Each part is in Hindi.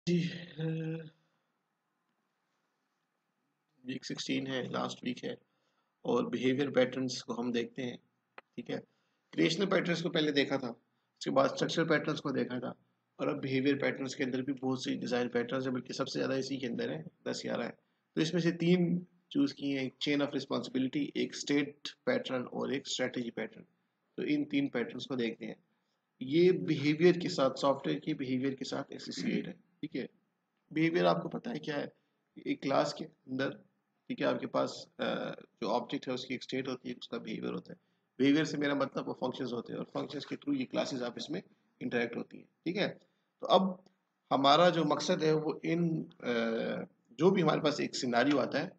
जी वीक 16 है, लास्ट वीक है। और बिहेवियर पैटर्न्स को हम देखते हैं। ठीक है, क्रिएशनल पैटर्न्स को पहले देखा था, उसके बाद स्ट्रक्चरल पैटर्न्स को देखा था, और अब बिहेवियर पैटर्न्स के अंदर भी बहुत सी डिज़ाइन पैटर्न्स है, बल्कि सबसे ज़्यादा इसी के अंदर है, 10-11 है। तो इसमें से तीन चूज़ किए हैं, एक चेन ऑफ रिस्पॉन्सिबिलिटी, एक स्टेट पैटर्न और एक स्ट्रेटेजी पैटर्न। तो इन तीन पैटर्न्स को देखते हैं। ये बिहेवियर के साथ, सॉफ्टवेयर के बिहेवियर के साथ एसोसिएट है। ठीक है, बिहेवियर आपको पता है क्या है? एक क्लास के अंदर, ठीक है, आपके पास जो ऑब्जेक्ट है उसकी एक स्टेट होती है, उसका बिहेवियर होता है। बिहेवियर से मेरा मतलब वो फंक्शंस होते हैं, और फंक्शंस के थ्रू ये क्लासेस आप इसमें इंटरेक्ट होती हैं। ठीक है, तो अब हमारा जो मकसद है वो इन जो भी हमारे पास एक सिनारियो आता है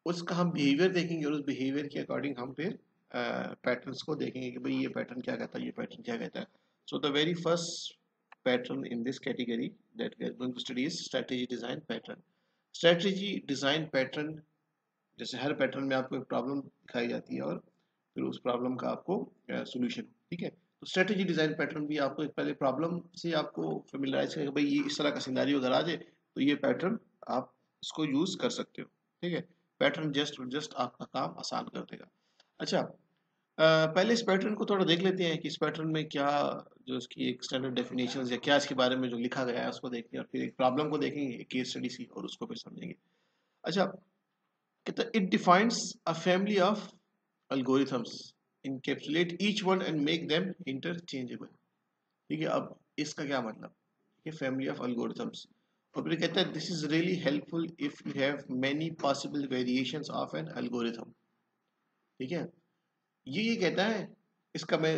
उसका हम बिहेवियर देखेंगे, और उस बिहेवियर के अकॉर्डिंग हम फिर पैटर्न्स को देखेंगे कि भाई ये पैटर्न क्या कहता है, ये पैटर्न क्या कहता है। So the very first pattern in this category that we are going to study is strategy design pattern. Strategy design pattern, जैसे हर पैटर्न में आपको एक प्रॉब्लम दिखाई जाती है और फिर उस प्रॉब्लम का आपको सोल्यूशन। ठीक है, तो स्ट्रेटेजी डिजाइन पैटर्न भी आपको एक पहले प्रॉब्लम से आपको फेमिलराइज करेगा, भाई ये इस तरह का सिनेरियो अगर आ जाए तो ये पैटर्न आप इसको यूज कर सकते हो। ठीक है, पैटर्न जस्ट जस्ट आपका काम आसान कर देगा। अच्छा, पहले इस पैटर्न को थोड़ा देख लेते हैं कि इस पैटर्न में क्या, जो इसकी एक स्टैंडर्ड डेफिनेशन या क्या इसके बारे में जो लिखा गया है उसको देखते हैं, और फिर एक प्रॉब्लम को देखेंगे, एक केस स्टडी सी, और उसको फिर समझेंगे। अच्छा, कहता है it defines a family of algorithms, encapsulate each one and make them interchangeable। ठीक है, अब इसका क्या मतलब, ये फैमिली ऑफ algorithms, और फिर कहता है this is really helpful if you have many possible variations of an algorithm। ठीक है, ये कहता है, इसका मैं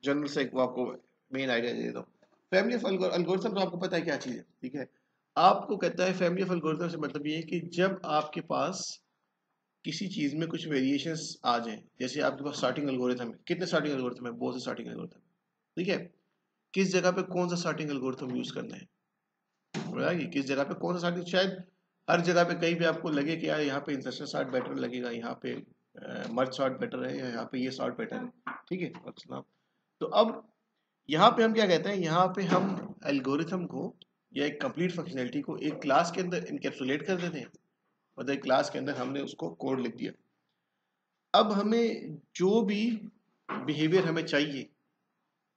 जनरल से एक आपको मेन आइडिया दे देता हूँ। फैमिली ऑफ एल्गोरिथम तो आपको पता है क्या चीज़ है। ठीक है, आपको कहता है फैमिली ऑफ एल्गोरिथम से मतलब ये है कि जब आपके पास किसी चीज़ में कुछ वेरिएशंस आ जाएं, जैसे आपके पास स्टार्टिंग एल्गोरिथम है, कितने स्टार्टिंग एल्गोरिथम है? बहुत से स्टार्टिंग एल्गोरिथम। ठीक है, किस जगह पे कौन सा स्टार्टिंग एल्गोरिथम यूज करना है, बोला कि किस जगह पे कौन सा स्टार्टिंग, शायद हर जगह पे कहीं भी आपको लगे कि यार यहाँ पे इंसर्शन सॉर्ट बेटर लगेगा, यहाँ पे मर्ज सॉर्ट बेटर है, या यहाँ पे ये सॉर्ट बेटर है। ठीक है, तो अब यहाँ पे हम क्या कहते हैं, यहाँ पे हम एल्गोरिथम को या एक कंप्लीट फंक्शनैलिटी को एक क्लास के अंदर इनकैप्सुलेट कर देते हैं, मतलब एक क्लास के अंदर हमने उसको कोड लिख दिया। अब हमें जो भी बिहेवियर हमें चाहिए,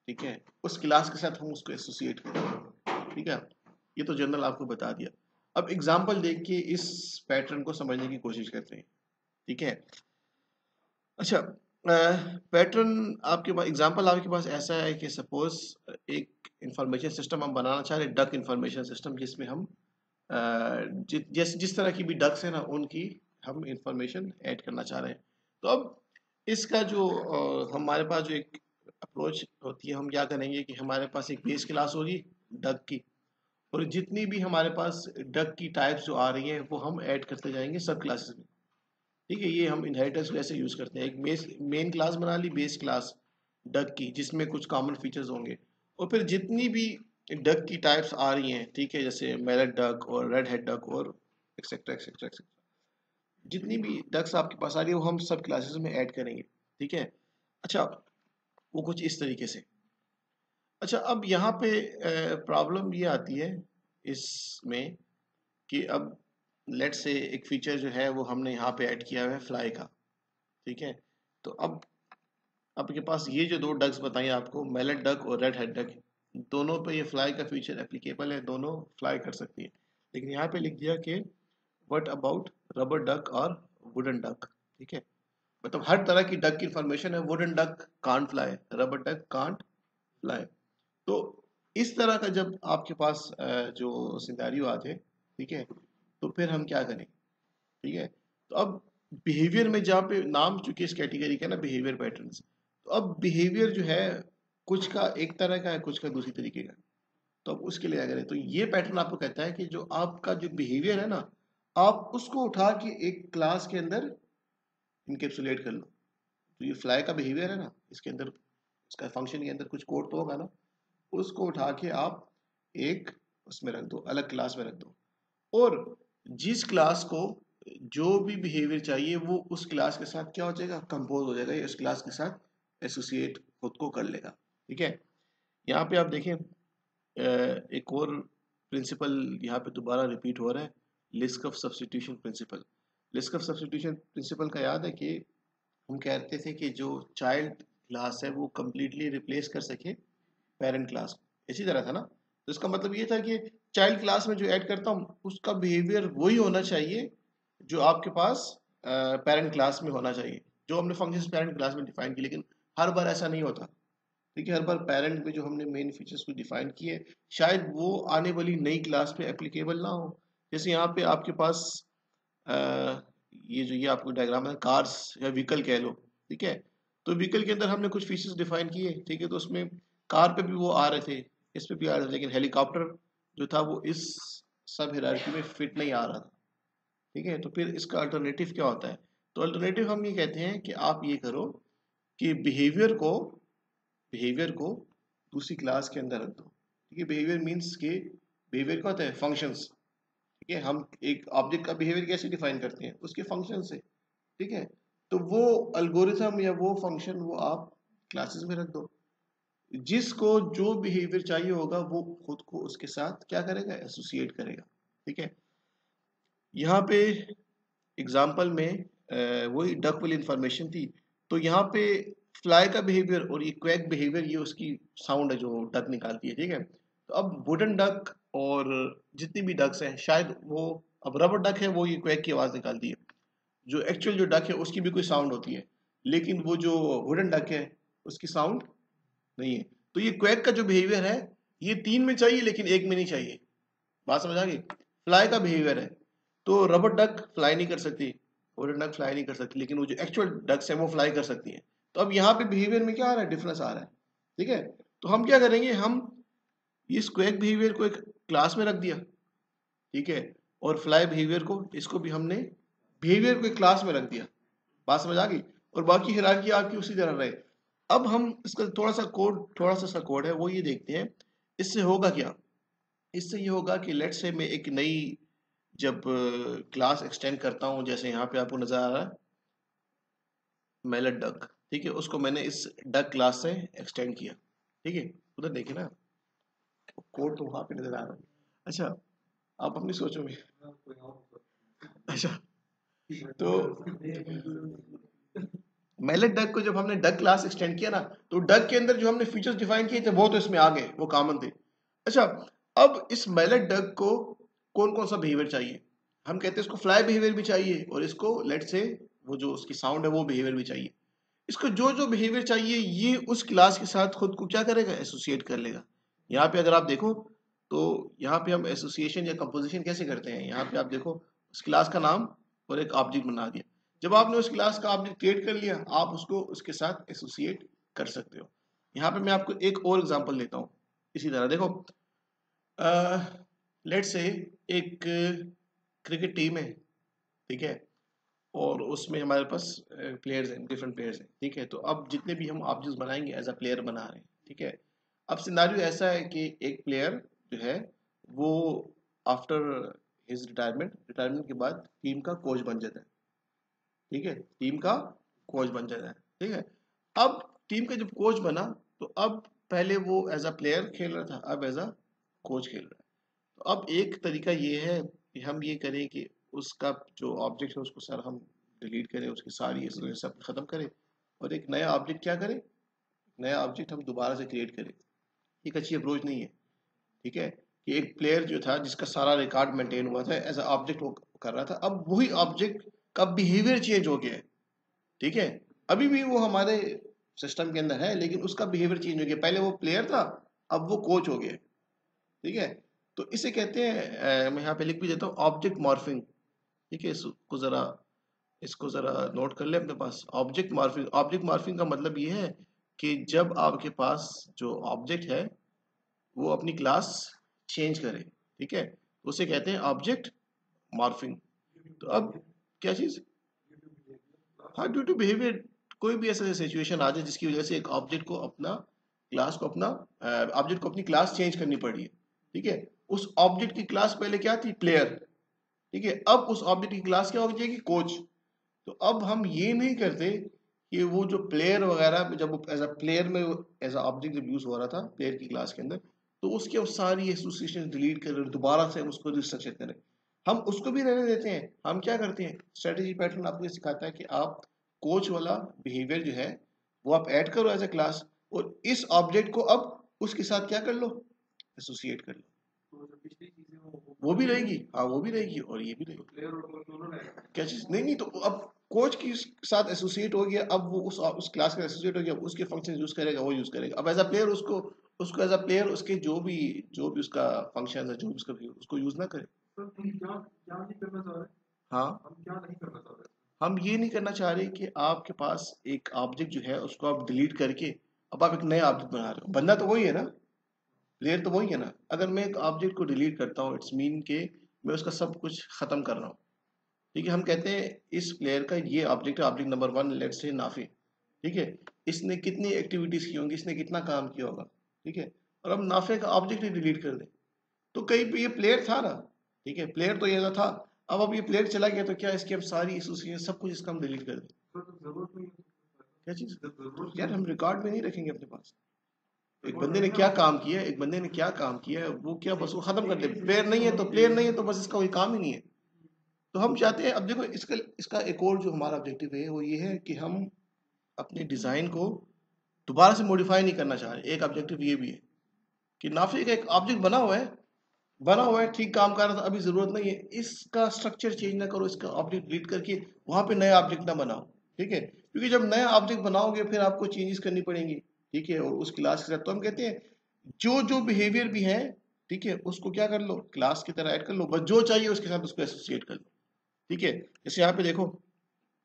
ठीक है, उस क्लास के साथ हम उसको एसोसिएट करें। ठीक है, ये तो जनरल आपको बता दिया। अब एग्जाम्पल देख के इस पैटर्न को समझने की कोशिश करते हैं। ठीक है, अच्छा, पैटर्न आपके पास, एग्जांपल आपके पास ऐसा है कि सपोज एक इंफॉर्मेशन सिस्टम हम बनाना चाह रहे हैं, डक इंफॉर्मेशन सिस्टम, जिसमें हम जिस तरह की भी डक्स है ना उनकी हम इंफॉर्मेशन ऐड करना चाह रहे हैं। तो अब इसका जो हमारे पास जो एक अप्रोच होती है, हम क्या करेंगे कि हमारे पास एक बेस क्लास होगी डक की, और जितनी भी हमारे पास डक की टाइप्स जो आ रही हैं वो हम ऐड करते जाएंगे सब क्लासेस में। ठीक है, ये हम इनहेरिटेंस वैसे यूज करते हैं, एक मेन क्लास बना ली, बेस क्लास डक की, जिसमें कुछ कॉमन फीचर्स होंगे, और फिर जितनी भी डक की टाइप्स आ रही हैं, ठीक है, जैसे मैलेट डक और रेड हेड डक और एक्सेट्रा एक्सेट्रा एक्सेट्रा, जितनी भी डक्स आपके पास आ रही है वो हम सब क्लासेस में ऐड करेंगे। ठीक है, अच्छा, वो कुछ इस तरीके से। अच्छा, अब यहाँ पे प्रॉब्लम ये आती है इसमें कि अब लेट से एक फीचर जो है वो हमने यहाँ पे ऐड किया हुआ है फ्लाई का। ठीक है, तो अब आपके पास ये जो दो डक्स बताइए आपको, मैलेट डक और रेड हेड डक, दोनों पे ये फ्लाई का फीचर एप्लीकेबल है, दोनों फ्लाई कर सकती है। लेकिन यहाँ पे लिख दिया कि व्हाट अबाउट रबर डक और वुडन डक। ठीक है, मतलब हर तरह की डक की इंफॉर्मेशन है, wooden duck can't fly, rubber duck can't fly. तो इस तरह का जब आपके पास जो सिनेरियो आते हैं, ठीक है, तो फिर हम क्या करें। ठीक है, तो अब बिहेवियर में जहाँ पे नाम चूंकि इस कैटेगरी का ना बिहेवियर पैटर्न्स, तो अब बिहेवियर जो है कुछ का एक तरह का है, कुछ का दूसरी तरीके का। तो अब उसके लिए क्या करें, तो ये पैटर्न आपको कहता है कि जो आपका जो बिहेवियर है ना, आप उसको उठा के एक क्लास के अंदर इनकेप्सुलेट कर लो। तो ये फ्लाई का बिहेवियर है ना, इसके अंदर, इसका फंक्शन के अंदर कुछ कोड तो होगा ना, उसको उठा के आप एक उसमें रख दो, अलग क्लास में रख दो, और जिस क्लास को जो भी बिहेवियर चाहिए वो उस क्लास के साथ क्या हो जाएगा, कंपोज हो जाएगा, या उस क्लास के साथ एसोसिएट खुद को कर लेगा। ठीक है, यहाँ पे आप देखें एक और प्रिंसिपल यहाँ पे दोबारा रिपीट हो रहा है, list of substitution principle. List of substitution principle का याद है कि हम कहते थे कि जो चाइल्ड क्लास है वो कंप्लीटली रिप्लेस कर सके पेरेंट क्लास को, इसी तरह था ना। तो इसका मतलब ये था कि चाइल्ड क्लास में जो ऐड करता हूँ उसका बिहेवियर वही होना चाहिए जो आपके पास पेरेंट क्लास में होना चाहिए, जो हमने फंक्शन पेरेंट क्लास में डिफाइन की। लेकिन हर बार ऐसा नहीं होता, देखिए हर बार पेरेंट में जो हमने मेन फीचर्स को डिफाइन किए शायद वो आने वाली नई क्लास में एप्लीकेबल ना हो। जैसे यहाँ पे आपके पास अ, ये आपको डायग्राम है, कार्स या व्हीकल कह लो, ठीक है। तो व्हीकल के अंदर हमने कुछ फीचर्स डिफाइन किए, ठीक है। तो उसमें कार पे भी वो आ रहे थे, इस पे भी आ रहे थे, लेकिन हेलीकॉप्टर जो था वो इस सब हायरार्की में फिट नहीं आ रहा था, ठीक है। तो फिर इसका अल्टरनेटिव क्या होता है? तो अल्टरनेटिव हम ये कहते हैं कि आप ये करो कि बिहेवियर को दूसरी क्लास के अंदर रख दो, ठीक है। बिहेवियर मीन्स के बिहेवियर क्या होता है? फंक्शंस, ठीक है। हम एक ऑब्जेक्ट का बिहेवियर कैसे डिफाइन करते हैं? उसके फंक्शन से, ठीक है। तो वो अल्गोरिथम या वो फंक्शन वो आप क्लासेस में रख दो, जिसको जो बिहेवियर चाहिए होगा वो खुद को उसके साथ क्या करेगा? एसोसिएट करेगा, ठीक है। यहाँ पे एग्जाम्पल में वही डक वाली इंफॉर्मेशन थी। तो यहाँ पे फ्लाई का बिहेवियर और ये क्वैक बिहेवियर, ये उसकी साउंड है जो डक निकालती है, ठीक है। तो अब वुडन डक और जितनी भी डक्स हैं शायद वो, अब रबर डक है वो ये क्वैक की आवाज़ निकालती है, जो एक्चुअल जो डक है उसकी भी कोई साउंड होती है, लेकिन वो जो वुडन डक है उसकी साउंड नहीं है। तो ये क्वैक का जो बिहेवियर है ये तीन में चाहिए लेकिन एक में नहीं चाहिए। बात समझ आ गई? फ्लाई का बिहेवियर है, तो रबर डक फ्लाई नहीं कर सकती, वुडन डक फ्लाई नहीं कर सकती, लेकिन वो जो एक्चुअल डक्स है वो फ्लाई कर सकती है। तो अब यहाँ पे बिहेवियर में क्या आ रहा है? डिफरेंस आ रहा है, ठीक है। तो हम क्या करेंगे, हम इस क्वैक बिहेवियर को एक क्लास में रख दिया, ठीक है, और फ्लाई बिहेवियर को, इसको भी हमने बिहेवियर को एक क्लास में रख दिया। बात समझ आ गई? और बाकी हिरार्की आपकी उसी तरह रहे। अब हम इसका थोड़ा सा कोड है वो ये देखते हैं, इससे होगा क्या। इससे ये होगा कि लेट्स से मैं एक नई जब क्लास एक्सटेंड करता हूं, जैसे यहाँ पे आपको नजर आ रहा है मेलट डक, ठीक है, उसको मैंने इस डक क्लास से एक्सटेंड किया, ठीक है। उधर देखिए ना, कोड तो वहां पे नजर आ रहा है। अच्छा, आप अपनी सोचो में। अच्छा, तो मेलेट डक को जब हमने डक क्लास एक्सटेंड किया ना, तो डक के अंदर जो हमने फीचर्स डिफाइन किए थे वो तो इसमें आ गए, वो कॉमन थे। अच्छा, अब इस मेलेट डक को कौन कौन सा बिहेवियर चाहिए? हम कहते हैं इसको फ्लाई बिहेवियर भी चाहिए और इसको लेट से वो जो उसकी साउंड है वो बिहेवियर भी चाहिए। इसको जो जो बिहेवियर चाहिए ये उस क्लास के साथ खुद को क्या करेगा? एसोसिएट कर लेगा। यहाँ पे अगर आप देखो तो यहाँ पे हम एसोसिएशन या कंपोजिशन कैसे करते हैं, यहाँ पे आप देखो उस क्लास का नाम और एक ऑब्जेक्ट बना दिया। जब आपने उस क्लास का ऑब्जेक्ट क्रिएट कर लिया, आप उसको उसके साथ एसोसिएट कर सकते हो। यहाँ पे मैं आपको एक और एग्जांपल देता हूँ इसी तरह। देखो, लेट्स से एक क्रिकेट टीम है, ठीक है, और उसमें हमारे पास प्लेयर्स हैं, डिफरेंट प्लेयर्स हैं, ठीक है। तो अब जितने भी हम ऑब्जेक्ट्स बनाएंगे एज अ प्लेयर बना रहे हैं, ठीक है। अब सिनारियो ऐसा है कि एक प्लेयर जो है वो आफ्टर हिज रिटायरमेंट के बाद टीम का कोच बन जाता है, ठीक है, टीम का कोच बन जाता है, ठीक है। अब टीम का जब कोच बना, तो अब पहले वो एज अ प्लेयर खेल रहा था, अब एज अ कोच खेल रहा है। तो अब एक तरीका ये है कि हम ये करें कि उसका जो ऑब्जेक्ट है उसको सर हम डिलीट करें, उसकी सारी सब खत्म करें और एक नया ऑब्जेक्ट क्या करें, नया ऑब्जेक्ट हम दोबारा से क्रिएट करें। एक अच्छी अप्रोच नहीं है, ठीक है। कि एक प्लेयर जो था जिसका सारा रिकॉर्ड मेंटेन हुआ था एज अ ऑब्जेक्ट वो कर रहा था, अब वही ऑब्जेक्ट का बिहेवियर चेंज हो गया है, ठीक है। अभी भी वो हमारे सिस्टम के अंदर है लेकिन उसका बिहेवियर चेंज हो गया, पहले वो प्लेयर था अब वो कोच हो गया, ठीक है। तो इसे कहते हैं मैं यहाँ पे लिख भी देता हूँ ऑब्जेक्ट मॉर्फिंग, ठीक है। इसको जरा नोट कर ले अपने पास। ऑब्जेक्ट मॉर्फिंग का मतलब ये है कि जब आपके पास जो ऑब्जेक्ट है वो अपनी क्लास चेंज करे, ठीक है, तो उसे कहते हैं ऑब्जेक्ट मॉर्फिंग। तो अब क्या चीज? हाँ, ड्यू टू बिहेवियर, कोई भी ऐसा सिचुएशन आ जाए जिसकी वजह से एक ऑब्जेक्ट को अपनी क्लास चेंज करनी पड़ी है, ठीक है। उस ऑब्जेक्ट की क्लास पहले क्या थी? प्लेयर, ठीक है। अब उस ऑब्जेक्ट की क्लास क्या हो जाएगी? कोच। तो अब हम ये नहीं करते कि वो जो प्लेयर वगैरह जब एज अ प्लेयर में एज अ ऑब्जेक्ट जब यूज हो रहा था प्लेयर की क्लास के अंदर, तो उसके वो सारी एसोसिएशन डिलीट कर दोबारा से हम उसको रिस्ट्रक्चर करें, हम उसको भी रहने देते हैं। हम क्या करते हैं, स्ट्रेटेजी पैटर्न आपको ये सिखाता है कि आप कोच वाला बिहेवियर जो है वो आप ऐड करो एज ए क्लास, और इस ऑब्जेक्ट को अब उसके साथ क्या कर लो, एसोसिएट कर लो, वो भी रहेगी, हाँ वो भी रहेगी और ये भी रहेगी। क्या चीज नहीं, नहीं तो अब कोच के साथ एसोसिएट हो गया, अब वो उस क्लास का एसोसिएट हो गया, उसके फंक्शन यूज करेगा, वो यूज करेगा। अब एज अ प्लेयर उसको उसको एज अ प्लेयर उसके जो भी उसका फंक्शन है, जो भी उसका उसको यूज ना करे। हाँ, हम ये नहीं करना चाह रहे कि आपके पास एक ऑब्जेक्ट जो है उसको आप डिलीट करके अब आप एक नया ऑब्जेक्ट बना रहे हो, बंदा तो वही है ना, प्लेयर तो वही है ना। अगर मैं एक ऑब्जेक्ट को डिलीट करता हूँ, इट्स मीन के मैं उसका सब कुछ खत्म कर रहा हूँ। ठीक है, हम कहते हैं इस प्लेयर का ये ऑब्जेक्ट है, ऑब्जेक्ट नंबर 1, लेट्स से नाफी। ठीक है, इसने कितनी एक्टिविटीज की होंगी, इसने कितना काम किया होगा। ठीक है, और हम नाफे का ऑब्जेक्ट ही डिलीट कर दें, तो कहीं पे ये प्लेयर था ना, ठीक है, प्लेयर तो ये था। अब ये प्लेयर चला गया तो क्या इसकी हम सारी एसोसिएशन सब कुछ इसका हम डिलीट कर दें? क्या चीज यार, हम रिकॉर्ड में नहीं रखेंगे अपने पास। एक बंदे ने क्या काम किया है, एक बंदे ने क्या काम किया है, वो क्या बस वो खत्म कर दे। प्लेयर नहीं है तो प्लेयर नहीं है, तो बस इसका कोई काम ही नहीं है। तो हम चाहते हैं, अब देखो इसका इसका एक और जो हमारा ऑब्जेक्टिव है वो ये है कि हम अपने डिजाइन को दोबारा से मॉडिफाई नहीं करना चाह रहे। एक ऑब्जेक्टिव ये भी है कि नाफे का एक ऑब्जेक्ट बना हुआ है, ठीक काम कर रहा था, अभी जरूरत नहीं है, इसका स्ट्रक्चर चेंज ना करो, इसका ऑब्जेक्ट डिलीट करके वहां पे नया ऑब्जेक्ट ना बनाओ। ठीक है, क्योंकि जब नया ऑब्जेक्ट बनाओगे फिर आपको चेंजेस करनी पड़ेंगी। ठीक है, और उस क्लास के साथ तो हम कहते हैं जो जो बिहेवियर भी है, ठीक है, उसको क्या कर लो, क्लास की तरह ऐड कर लो, बस जो चाहिए उसके साथ उसको एसोसिएट कर लो। ठीक है, जैसे यहाँ पे देखो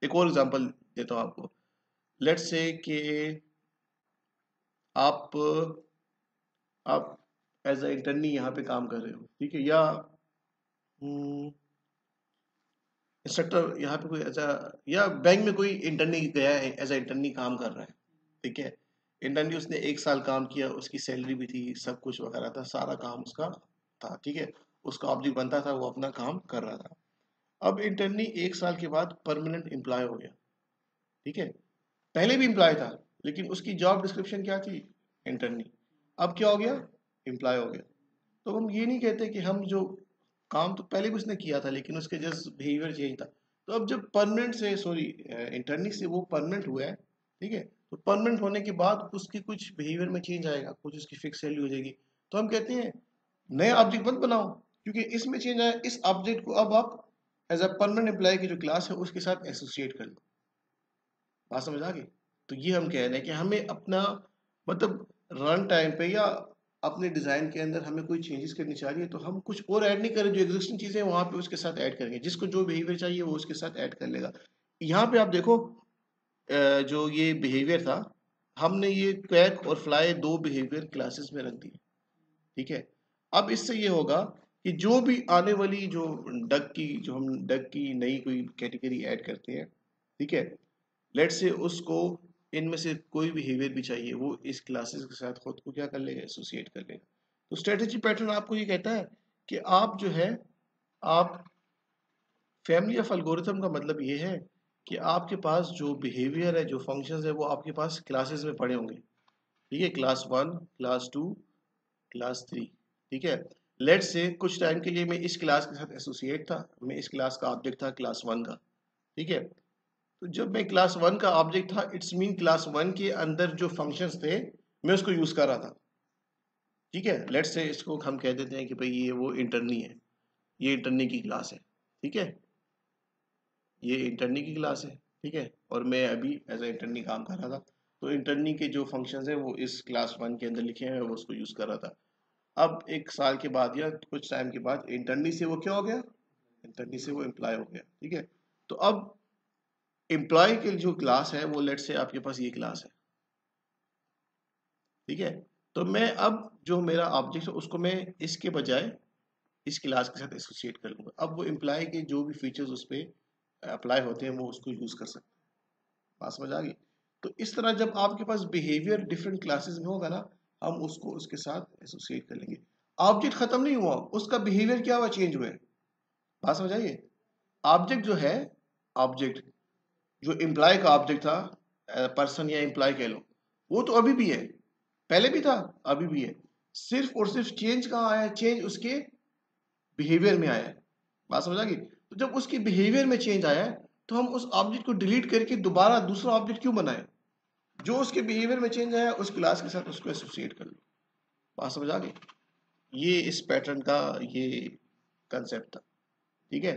एक और एग्जांपल देता हूँ आपको। लेट्स से कि आप आप एज अ इंटर्नी यहाँ पे काम कर रहे हो, ठीक है, या इंस्ट्रक्टर यहाँ पे कोई ऐसा, या बैंक में कोई इंटर्नी गया है, एज अ इंटर्नी काम कर रहा है। ठीक है, इंटर्नी उसने 1 साल काम किया, उसकी सैलरी भी थी, सब कुछ वगैरह था, सारा काम उसका था। ठीक है, उसका ऑब्जेक्ट बनता था, वो अपना काम कर रहा था। अब इंटर्नी 1 साल के बाद परमानेंट एम्प्लॉय हो गया। ठीक है, पहले भी एम्प्लॉय था लेकिन उसकी जॉब डिस्क्रिप्शन क्या थी, इंटर्नी। अब क्या हो गया, एम्प्लॉय हो गया। तो हम ये नहीं कहते कि हम जो काम तो पहले भी उसने किया था लेकिन उसके जस्ट बिहेवियर चेंज था। तो अब जब परमानेंट से सॉरी इंटर्नी से वो परमानेंट हुआ है, ठीक है, तो परमानेंट होने के बाद उसकी कुछ बिहेवियर में चेंज आएगा, कुछ उसकी फिक्स वैल्यू हो जाएगी। तो हम कहते हैं नया ऑब्जेक्ट मत बनाओ, क्योंकि इसमें चेंज आया, इस ऑब्जेक्ट को अब आप एज अ परमानेंट एम्प्लॉय की जो क्लास है उसके साथ एसोसिएट कर लो। बात समझ आ गई? तो ये हम कह रहे हैं कि हमें अपना मतलब रन टाइम पे या अपने डिजाइन के अंदर हमें कोई चेंजेस करनी चाहिए तो हम कुछ और ऐड नहीं करें, जो एग्जिस्टिंग चीजें हैं वहां पे उसके साथ ऐड करेंगे, जिसको जो बिहेवियर चाहिए वो उसके साथ ऐड कर लेगा। यहाँ पे आप देखो जो ये बिहेवियर था, हमने ये क्वैक और फ्लाई दो बिहेवियर क्लासेस में रख दिए। ठीक है, अब इससे ये होगा कि जो भी आने वाली जो हम डक की नई कोई कैटेगरी ऐड करते हैं, ठीक है, लेट से उसको इनमें से कोई बिहेवियर भी चाहिए, वो इस क्लासेस के साथ खुद को क्या कर लेगा, एसोसिएट कर लेगा। तो स्ट्रेटेजी पैटर्न आपको ये कहता है कि आप जो है, आप फैमिली ऑफ एल्गोरिथम का मतलब ये है कि आपके पास जो बिहेवियर है, जो फंक्शंस है, वो आपके पास क्लासेस में पड़े होंगे। ठीक है, क्लास 1, क्लास 2, क्लास 3। ठीक है, लेट से कुछ टाइम के लिए मैं इस क्लास के साथ एसोसिएट था, मैं इस क्लास का ऑब्जेक्ट था क्लास 1 का। ठीक है, तो जब मैं क्लास 1 का ऑब्जेक्ट था, इट्स मीन क्लास 1 के अंदर जो फंक्शंस थे मैं उसको यूज कर रहा था। ठीक है, लेट्स से इसको हम कह देते हैं कि भाई ये वो इंटरनी है, ये इंटरनी की क्लास है। ठीक है, ये इंटरनी की क्लास है। ठीक है, और मैं अभी एज ए इंटरनी काम कर रहा था, तो इंटरनी के जो फंक्शंस है वो इस क्लास 1 के अंदर लिखे हैं, वो उसको यूज कर रहा था। अब 1 साल के बाद या कुछ टाइम के बाद इंटरनी से वो क्या हो गया, इंटरनी से वो एम्प्लॉय हो गया। ठीक है, तो अब एम्प्लॉय की जो क्लास है वो लेट से आपके पास ये क्लास है। ठीक है, तो मैं अब जो मेरा ऑब्जेक्ट है उसको मैं इसके बजाय इस क्लास के साथ एसोसिएट कर लूंगा। अब वो एम्प्लॉय के जो भी फीचर्स उस पर अप्लाई होते हैं वो उसको यूज कर सकते हैं। बात समझ आ गई? तो इस तरह जब आपके पास बिहेवियर डिफरेंट क्लासेस में होगा ना, हम उसको उसके साथ एसोसिएट कर लेंगे। ऑब्जेक्ट खत्म नहीं हुआ, उसका बिहेवियर क्या हुआ, चेंज हुआ है। बात समझ आइए? ऑब्जेक्ट जो है, ऑब्जेक्ट जो एम्प्लॉय का ऑब्जेक्ट था, पर्सन या एम्प्लॉय कह लो, वो तो अभी भी है, पहले भी था, अभी भी है। सिर्फ और सिर्फ चेंज कहाँ आया है? चेंज उसके बिहेवियर में आया है। बात समझ आ गई? तो जब उसके बिहेवियर में चेंज आया है तो हम उस ऑब्जेक्ट को डिलीट करके दोबारा दूसरा ऑब्जेक्ट क्यों बनाए? जो उसके बिहेवियर में चेंज आया उस क्लास के साथ उसको एसोसिएट कर लो। बात समझ आ गई? ये इस पैटर्न का ये कंसेप्ट था। ठीक है,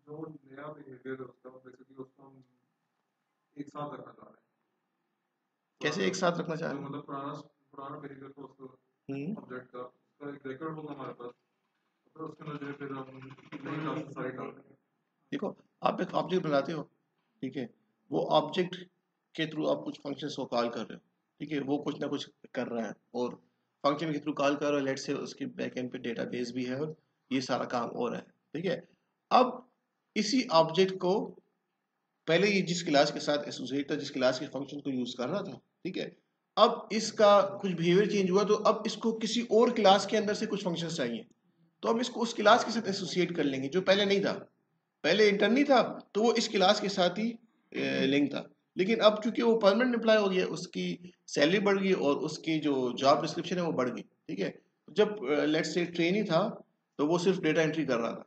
जो नया बिहेवियर है उसका बेसिकली उसको हम एक साथ रखना चाह रहे हैं। कैसे एक साथ रखना चाह जो रहे हैं? मतलब पुराना बिहेवियर को उसको ऑब्जेक्ट का उसका एक रिकॉर्ड होगा हमारे पास, फिर उसके नजरिए फिर हम नई क्लासेस सारी डाल देंगे। देखो, आप एक ऑब्जेक्ट बनाते हो, ठीक है, वो ऑब्जेक्ट के थ्रू आप कुछ फंक्शंस को कॉल कर रहे हो, ठीक है, वो कुछ ना कुछ कर रहा है और फंक्शन के थ्रू कॉल कर रहे हो, लेट से उसके बैकएंड पे डेटाबेस भी है और ये सारा काम हो रहा है। ठीक है, अब इसी ऑब्जेक्ट को पहले ये जिस क्लास के साथ एसोसिएट था, जिस क्लास के फंक्शन को यूज कर रहा था, ठीक है, अब इसका कुछ बिहेवियर चेंज हुआ तो अब इसको किसी और क्लास के अंदर से कुछ फंक्शंस चाहिए, तो हम इसको उस क्लास के साथ एसोसिएट कर लेंगे जो पहले नहीं था। पहले इंटर नहीं था तो वो इस क्लास के साथ ही लिंक था, लेकिन अब चूंकि वो परमानेंट एम्प्लॉय हो गया, उसकी सैलरी बढ़ गई और उसकी जो जॉब डिस्क्रिप्शन है वो बढ़ गई। ठीक है, जब लेट्स से ट्रेनी था तो वो सिर्फ डेटा एंट्री कर रहा था,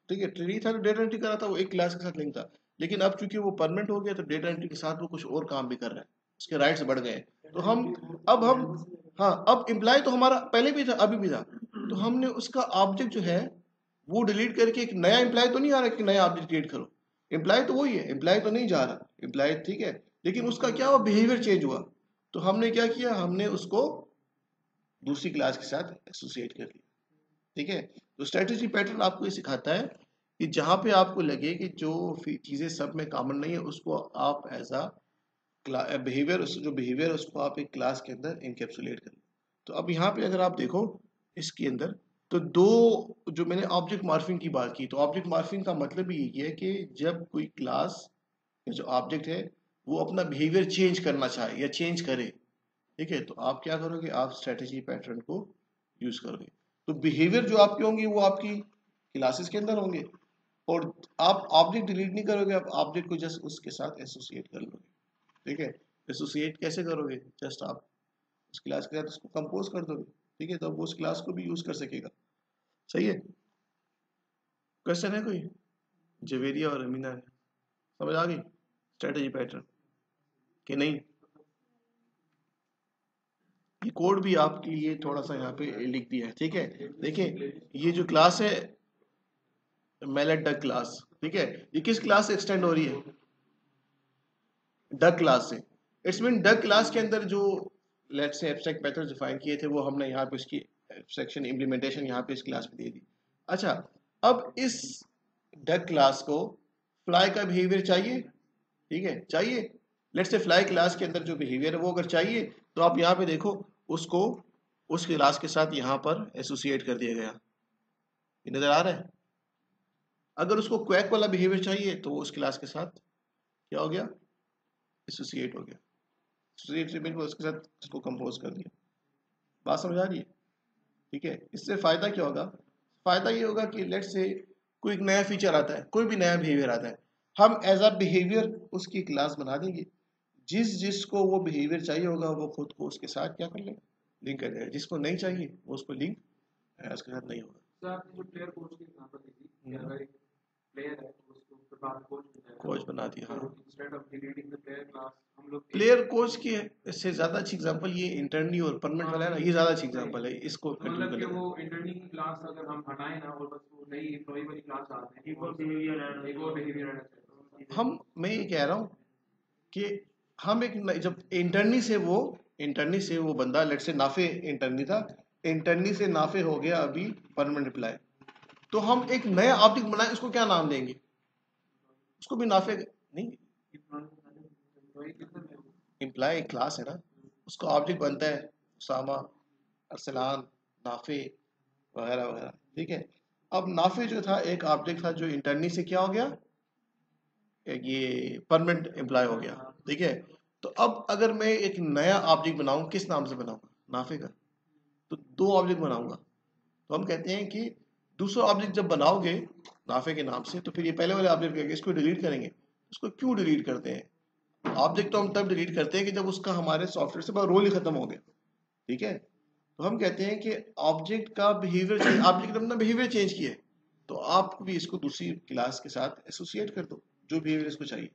ठीक है, ट्रेनी था तो डेटा एंट्री कर रहा था, वो एक क्लास के साथ लिंक था, लेकिन अब चूंकि वो परमानेंट हो गया तो डेटा एंट्री के साथ वो कुछ और काम भी कर रहा है, उसके राइट्स बढ़ गए। तो हम हाँ, अब एम्प्लॉय तो हमारा पहले भी था अभी भी था, तो हमने उसका ऑब्जेक्ट जो है वो डिलीट करके एक नया एम्प्लॉय तो नहीं आ रहा कि नया ऑब्जेक्ट क्रिएट करो, एम्प्लॉय तो वही है, एम्प्लॉय तो नहीं जा रहा, एम्प्लॉय ठीक है, लेकिन उसका क्या हुआ, बिहेवियर चेंज हुआ, तो हमने क्या किया, हमने उसको दूसरी क्लास के साथ एसोसिएट कर लिया। ठीक है, तो स्ट्रेटेजी पैटर्न आपको ये सिखाता है कि जहां पे आपको लगे कि जो चीजें सब में कॉमन नहीं है उसको आप एज अ बिहेवियर, जो बिहेवियर है उसको आप एक क्लास के अंदर इनकेप्सुलेट कर। तो अब यहाँ पे अगर आप देखो इसके अंदर, तो दो, जो मैंने ऑब्जेक्ट मॉर्फिंग की बात की, तो ऑब्जेक्ट मॉर्फिंग का मतलब ही ये है कि जब कोई क्लास या जो ऑब्जेक्ट है वो अपना बिहेवियर चेंज करना चाहे या चेंज करे, ठीक है, तो आप क्या करोगे, आप स्ट्रेटेजी पैटर्न को यूज करोगे। तो बिहेवियर जो आपके होंगे वो आपकी क्लासेस के अंदर होंगे और आप ऑब्जेक्ट डिलीट नहीं करोगे, आप ऑब्जेक्ट को जस्ट उसके साथ एसोसिएट कर लोगे। ठीक है, एसोसिएट कैसे करोगे, जस्ट आप उस क्लास के साथ उसको कंपोज कर दोगे, ठीक है, तो वो उस क्लास को भी यूज कर सकेगा। सही है, क्वेश्चन है कोई? जवेरिया और अमीना ने समझ आ गई स्ट्रेटेजी पैटर्न कि नहीं? ये कोड भी आपके लिए थोड़ा सा यहाँ पे लिख दिया है, ठीक है, देखिए ये जो क्लास है मेलेट डक क्लास, ठीक है, ये किस क्लास से एक्सटेंड हो रही है, डक क्लास से। इट्स मीन डक क्लास के अंदर जो let's say abstract method define किए थे वो हमने यहाँ पे उसकी एब्स्ट्रैक्शन इम्प्लीमेंटेशन यहाँ पे इस क्लास में दे दी। अच्छा, अब इस डक क्लास को फ्लाई का बिहेवियर चाहिए, ठीक है, चाहिए, लेट्स से फ्लाई क्लास के अंदर जो बिहेवियर है वो अगर चाहिए तो आप यहाँ पे देखो उसको उस क्लास के साथ यहाँ पर एसोसिएट कर दिया गया, ये नजर आ रहा है। अगर उसको क्वैक वाला बिहेवियर चाहिए तो वो उस क्लास के साथ क्या हो गया, एसोसिएट हो गया, एसोसिएट मीन उसके साथ उसको कंपोज कर दिया। बात समझ आ रही है? ठीक है, इससे फायदा क्या होगा, फायदा ये होगा कि लेट्स से कोई एक नया फीचर आता है, कोई भी नया बिहेवियर आता है, हम एज अ बिहेवियर उसकी क्लास बना देंगे, जिस जिसको वो बिहेवियर चाहिए होगा वो खुद को उसके साथ क्या कर लेगा, लिंक कर देगा, जिसको नहीं चाहिए वो उसको लिंक उसके साथ नहीं होगा। सर आपने जो प्लेयर कोच की एग्जांपल दी थी कि अगर एक प्लेयर है तो उसको फिर बाद में कोच मिल जाएगा, कोच बना दिया, तो हाँ, instead of deleting the player class हम लोग प्लेयर कोच की इससे ज्यादा अच्छी एग्जांपल ये इंटरनी और परमानेंट वाला है ना, ये ज्यादा अच्छी एग्जांपल है, इसको तो कंटिन्यू मतलब कि कर वो इंटरनी की क्लास अगर हम हटाएं ना और बस वो नई एम्प्लॉय वाली क्लास डालते हैं, एक और बिहेवियर ऐड हम, मैं ये कह रहा हूँ कि हम एक जब इंटरनी से वो बंदा लेट से नाफे इंटरनी था, इंटरनी से नाफे हो गया अभी परमानेंट एम्प्लॉय, तो हम एक नया ऑब्जेक्ट बनाए, उसको क्या नाम देंगे, उसको भी नाफे नहीं, एम्प्लॉय क्लास है ना, उसका ऑब्जेक्ट बनता है उसामा, अरसलान, नाफे वगैरह वगैरह, ठीक है। अब नाफे जो था एक ऑब्जेक्ट था जो इंटरनी से क्या हो गया, ये परमानेंट एम्प्लॉय हो गया, ठीक है। तो अब अगर मैं एक नया ऑब्जेक्ट बनाऊं, किस नाम से बनाऊंगा, नाफे का, तो दो ऑब्जेक्ट बनाऊंगा, तो हम कहते हैं कि दूसरा ऑब्जेक्ट जब बनाओगे नाफे के नाम से तो फिर ये पहले वाले ऑब्जेक्ट इसको डिलीट करेंगे। इसको क्यों डिलीट करते हैं, ऑब्जेक्ट तो हम तब डिलीट करते हैं कि जब उसका हमारे सॉफ्टवेयर से रोल ही खत्म हो गया, ठीक है, तो हम कहते हैं कि ऑब्जेक्ट का बिहेवियर चेंज, ऑब्जेक्ट ने अपना बिहेवियर चेंज किया है, तो आप भी इसको दूसरी क्लास के साथ एसोसिएट कर दो जो बिहेवियर इसको चाहिए,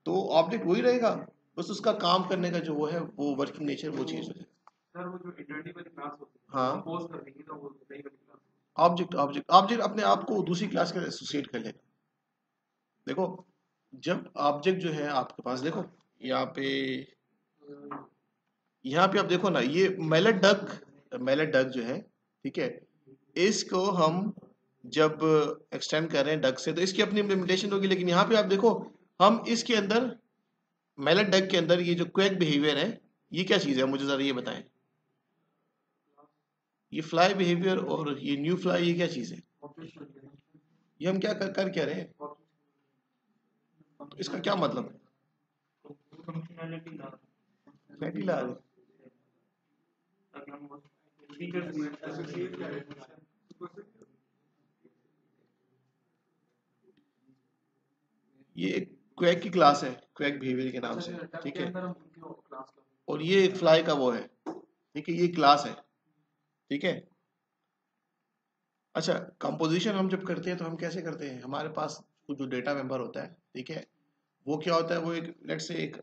तो ऑब्जेक्ट वही रहेगा, बस उसका काम करने का जो वो है, वो वर्किंग नेचर वो चेंज हो जाएगा। सर वो जो इटरेटिव वाली क्लास होती है, हाँ, कंपोज कर देंगे ना वो नई वाली क्लास। ऑब्जेक्ट ऑब्जेक्ट ऑब्जेक्ट अपने आप को दूसरी क्लास के एसोसिएट कर लेगा। देखो, जब ऑब्जेक्ट जो है आपके पास, देखो यहाँ पे, यहाँ पे आप देखो ना, ये मेलेट डक जो है, ठीक है, इसको हम जब एक्सटेंड कर रहे हैं डक से तो इसकी अपनी इम्प्लीमेंटेशन होगी, लेकिन यहाँ पे आप देखो, हम इसके अंदर मेलेट डक के अंदर ये जो क्वेक बिहेवियर है, ये क्या चीज़ है, मुझे ज़रा ये बताएं। ये फ्लाई बिहेवियर और ये न्यू फ्लाई, ये क्या चीज़ है, ये हम क्या कर क्या रहे हैं, तो इसका क्या मतलब है, फंक्शनैलिटी ला रहे हैं। ये एक क्वेक की क्लास है, क्वेक बिहेवियर के नाम से, ठीक है, और ये एक फ्लाई का वो है, ठीक है, ये क्लास है, ठीक है। अच्छा, कंपोजिशन हम जब करते हैं तो हम कैसे करते हैं, हमारे पास जो डेटा मेंबर होता है, ठीक है, वो क्या होता है, वो एक लेट से एक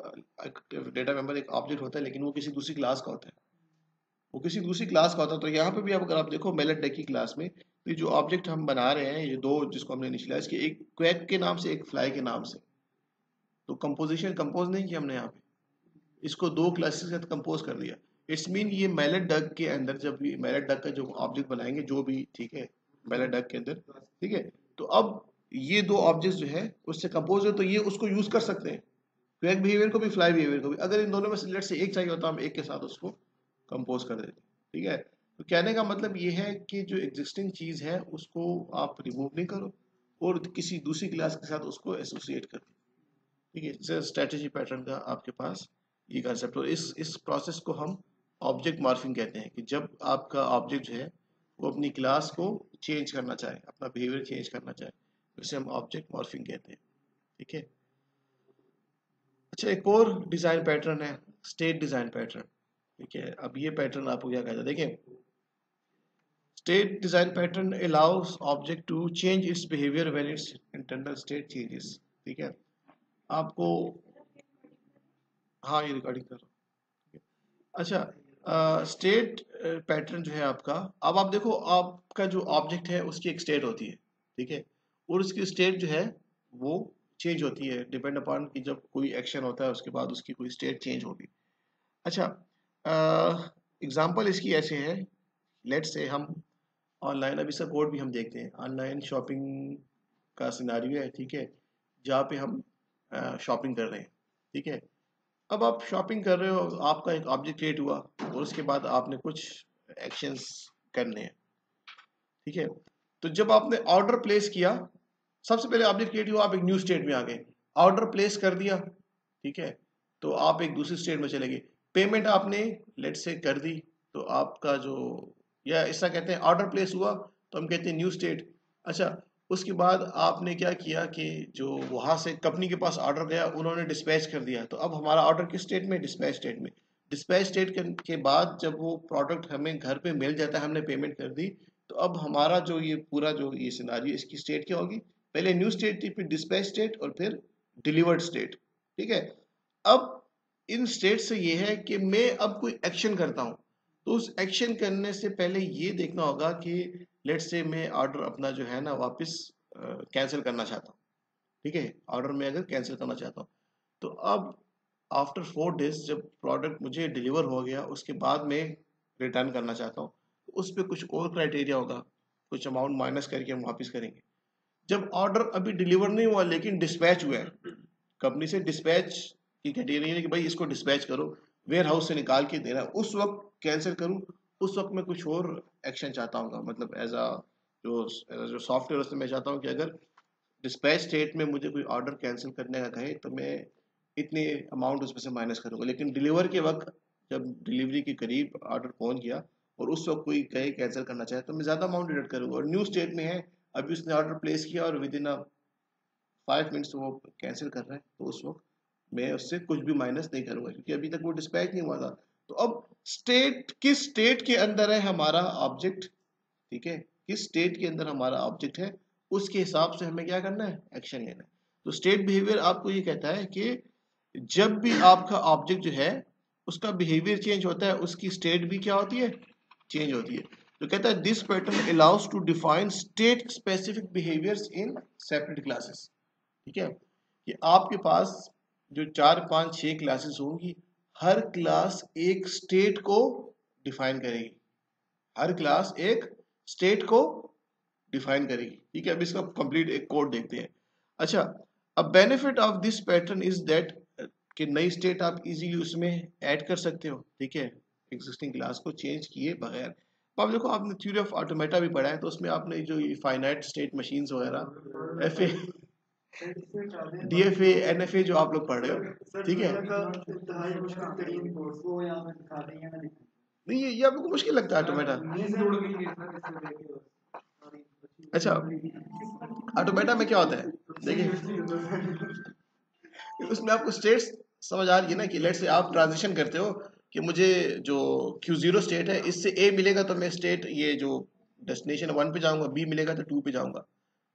डेटा मेंबर एक ऑब्जेक्ट होता है, लेकिन वो किसी दूसरी क्लास का होता है, वो किसी दूसरी क्लास का होता है। तो यहाँ पे भी अब अगर आप देखो मेलेट डेक की क्लास में, तो ये जो ऑब्जेक्ट हम बना रहे हैं, ये दो जिसको हमने इनिशियलाइज किया, एक क्वेक के नाम से, एक फ्लाई के नाम से, तो कंपोजिशन कंपोज नहीं किया हमने यहाँ पे, इसको दो क्लासेस के साथ कंपोज कर दिया। इट्स मीन ये मेलेट डक के अंदर, जब ये मेलेट डक का जो ऑब्जेक्ट बनाएंगे जो भी, ठीक है, मेलेट डक के अंदर, ठीक है, तो अब ये दो ऑब्जेक्ट जो है उससे कंपोज है, तो ये उसको यूज कर सकते हैं, क्वेक बिहेवियर को भी, फ्लाई बिहेवियर को भी। अगर इन दोनों में से लेट से एक चाहिए होता, हम एक के साथ उसको कंपोज कर देते, ठीक है। तो कहने का मतलब ये है कि जो एग्जिस्टिंग चीज है उसको आप रिमूव नहीं करो और किसी दूसरी क्लास के साथ उसको एसोसिएट कर दो, ठीक है। जैसे स्ट्रेटेजी पैटर्न का आपके पास ये कंसेप्ट, और इस प्रोसेस को हम ऑब्जेक्ट मॉर्फिंग कहते हैं, कि जब आपका ऑब्जेक्ट जो है वो अपनी क्लास को चेंज करना चाहे, अपना बिहेवियर चेंज करना चाहे, तो इसे हम ऑब्जेक्ट मॉर्फिंग कहते हैं, ठीक है। अच्छा, एक और डिजाइन पैटर्न है स्टेट डिजाइन पैटर्न, ठीक है। अब ये पैटर्न आपको क्या कहता है, देखिए, state design pattern allows object to change its behaviour when its internal state changes, ठीक है। आपको, हाँ, ये रिकॉर्डिंग कर रहा हूँ। अच्छा, स्टेट पैटर्न जो है आपका, अब आप देखो, आपका जो ऑब्जेक्ट है उसकी एक स्टेट होती है, ठीक है, और उसकी स्टेट जो है वो चेंज होती है, डिपेंड अपॉन कि जब कोई एक्शन होता है उसके बाद उसकी कोई स्टेट चेंज होगी। अच्छा, एग्जांपल इसकी ऐसे है, लेट्स से हम ऑनलाइन, अभी इसका कोड भी हम देखते हैं, ऑनलाइन शॉपिंग का सिनारियो है, ठीक है, जहाँ पे हम शॉपिंग कर रहे हैं, ठीक है। अब आप शॉपिंग कर रहे हो, आपका एक ऑब्जेक्ट क्रिएट हुआ, और उसके बाद आपने कुछ एक्शंस करने हैं, ठीक है। तो जब आपने ऑर्डर प्लेस किया, सबसे पहले ऑब्जेक्ट क्रिएट हुआ, आप एक न्यू स्टेट में आ गए, ऑर्डर प्लेस कर दिया, ठीक है, तो आप एक दूसरी स्टेट में चले गए, पेमेंट आपने लेट से कर दी, तो आपका जो, या ऐसा कहते हैं ऑर्डर प्लेस हुआ, तो हम कहते हैं न्यू स्टेट। अच्छा, उसके बाद आपने क्या किया कि जो वहां से कंपनी के पास ऑर्डर गया, उन्होंने डिस्पैच कर दिया, तो अब हमारा ऑर्डर किस स्टेट में, डिस्पैच स्टेट में। डिस्पैच स्टेट के बाद जब वो प्रोडक्ट हमें घर पे मिल जाता है, हमने पेमेंट कर दी, तो अब हमारा जो ये पूरा जो ये सिनारियो, इसकी स्टेट क्या होगी, पहले न्यू स्टेट थी, फिर डिस्पैच स्टेट, और फिर डिलीवर्ड स्टेट, ठीक है। अब इन स्टेट से ये है कि मैं अब कोई एक्शन करता हूं, तो उस एक्शन करने से पहले ये देखना होगा कि लेट से मैं ऑर्डर अपना जो है ना वापस कैंसिल करना चाहता हूँ, ठीक है, ऑर्डर में अगर कैंसिल करना चाहता हूँ, तो अब आफ्टर 4 डेज जब प्रोडक्ट मुझे डिलीवर हो गया, उसके बाद मैं रिटर्न करना चाहता हूँ, तो उस पर कुछ और क्राइटेरिया होगा, कुछ अमाउंट माइनस करके हम वापस करेंगे। जब ऑर्डर अभी डिलीवर नहीं हुआ लेकिन डिस्पैच हुआ है, कंपनी से डिस्पैच की क्राइटेरिया है कि भाई इसको डिस्पैच करो, वेयर हाउस से निकाल के देना है, उस वक्त कैंसिल करूँ, उस वक्त मैं कुछ और एक्शन चाहता हूँ, मतलब जो सॉफ्टवेयर, उसमें मैं चाहता हूँ कि अगर डिस्पैच स्टेट में मुझे कोई ऑर्डर कैंसिल करने का कहे, तो मैं इतनी अमाउंट उसमें से माइनस करूंगा, लेकिन डिलीवर के वक्त जब डिलीवरी के करीब ऑर्डर पहुंच गया और उस वक्त कोई कहे कैंसिल करना चाहे, तो मैं ज़्यादा अमाउंट डिडक्ट करूंगा। और न्यू स्टेट में है, अभी उसने ऑर्डर प्लेस किया और विद इन 5 मिनट्स वो कैंसिल कर रहा है, तो उस वक्त मैं उससे कुछ भी माइनस नहीं करूंगा, क्योंकि अभी तक वो डिस्पैच नहीं हुआ था। तो अब स्टेट, किस स्टेट के अंदर है हमारा ऑब्जेक्ट, ठीक है, किस स्टेट के अंदर हमारा ऑब्जेक्ट है, उसके हिसाब से हमें क्या करना है, एक्शन लेना है। तो स्टेट बिहेवियर आपको ये कहता है कि जब भी आपका ऑब्जेक्ट जो है उसका बिहेवियर चेंज होता है, उसकी स्टेट भी क्या होती है, चेंज होती है। तो कहता है this pattern allows to define state specific behaviours in separate classes. ठीक है, कि आपके पास जो 4 5 6 क्लासेस होंगी, हर क्लास एक स्टेट को डिफाइन करेगी, हर क्लास एक स्टेट को डिफाइन करेगी। ठीक है, अब इसका कंप्लीट एक कोड देखते हैं। अच्छा, अब benefit of this pattern is that कि नई स्टेट आप इजीली उसमें ऐड कर सकते हो। ठीक है, एग्जिस्टिंग क्लास को चेंज किए बगैर। तो अब देखो, आपने थ्योरी ऑफ ऑटोमेटा भी पढ़ा है, तो उसमें आपने जो ये फाइनाइट स्टेट मशीन्स वगैरह, एफए, डीएफए, एनएफए जो आप लोग पढ़ रहे हो, ठीक है, नहीं ये आपको मुश्किल लगता है ऑटोमेटा। अच्छा, ऑटोमेटा में क्या होता है, देखिए उसमें आपको स्टेट्स समझ आ रही है ना, कि लेट से आप ट्रांजिशन करते हो कि मुझे जो Q0 स्टेट है इससे A मिलेगा तो मैं स्टेट ये जो डेस्टिनेशन 1 पे जाऊंगा, B मिलेगा तो 2 पे जाऊंगा।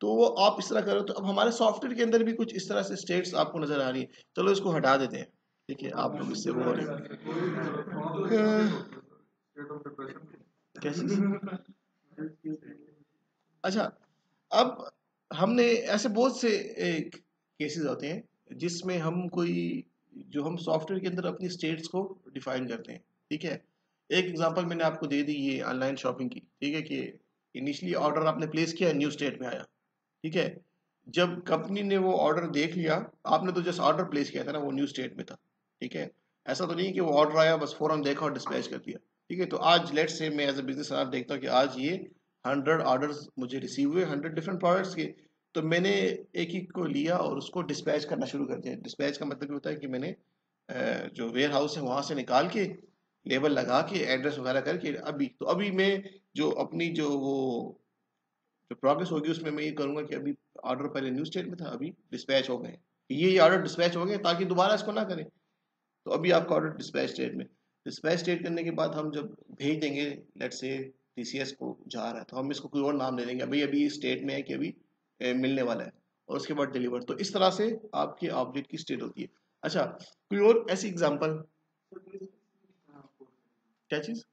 तो वो आप इस तरह करो। तो अब हमारे सॉफ्टवेयर के अंदर भी कुछ इस तरह से स्टेट्स आपको नजर आ रही है। चलो इसको हटा देते हैं, ठीक है, आप लोग इससे वो हो रहे हैं। कैसे? अच्छा, अब हमने ऐसे बहुत से केसेस होते हैं जिसमें हम कोई, जो हम सॉफ्टवेयर के अंदर अपनी स्टेट्स को डिफाइन करते हैं। ठीक है, एक एग्जांपल मैंने आपको दे दी ये ऑनलाइन शॉपिंग की। ठीक है, कि इनिशियली ऑर्डर आपने प्लेस किया, न्यू स्टेट में आया। ठीक है, जब कंपनी ने वो ऑर्डर देख लिया, आपने तो जस्ट ऑर्डर प्लेस किया था ना, वो न्यू स्टेट में था। ठीक है, ऐसा तो नहीं कि वो ऑर्डर आया बस फौरन देखा और डिस्पैच कर दिया। ठीक है, तो आज लेट्स से मैं एज ए बिजनेस आप देखता हूँ कि आज ये 100 ऑर्डर्स मुझे रिसीव हुए, 100 डिफरेंट प्रोडक्ट्स के। तो मैंने एक एक को लिया और उसको डिस्पैच करना शुरू कर दिया। डिस्पैच का मतलब ये होता है कि मैंने जो वेयर हाउस है वहां से निकाल के, लेबल लगा के, एड्रेस वगैरह करके, अभी तो अभी मैं जो अपनी जो वो जो प्रोग्रेस होगी उसमें मैं ये करूंगा कि अभी ऑर्डर पहले न्यू स्टेट में था, अभी डिस्पैच हो गए, ये ऑर्डर डिस्पैच हो गए, ताकि दोबारा इसको ना करें। तो अभी आपका ऑर्डर डिस्पैच स्टेट में, डिस्पैच स्टेट करने के बाद हम जब भेज देंगे, लेट्स से टीसीएस को जा रहा है, तो हम इसको कोई और नाम दे देंगे, अभी अभी स्टेट में है कि अभी मिलने वाला है, और उसके बाद डिलीवर। तो इस तरह से आपके ऑब्जेक्ट की स्टेट होती है। अच्छा, कोई और ऐसी एग्जांपल, क्या चीज?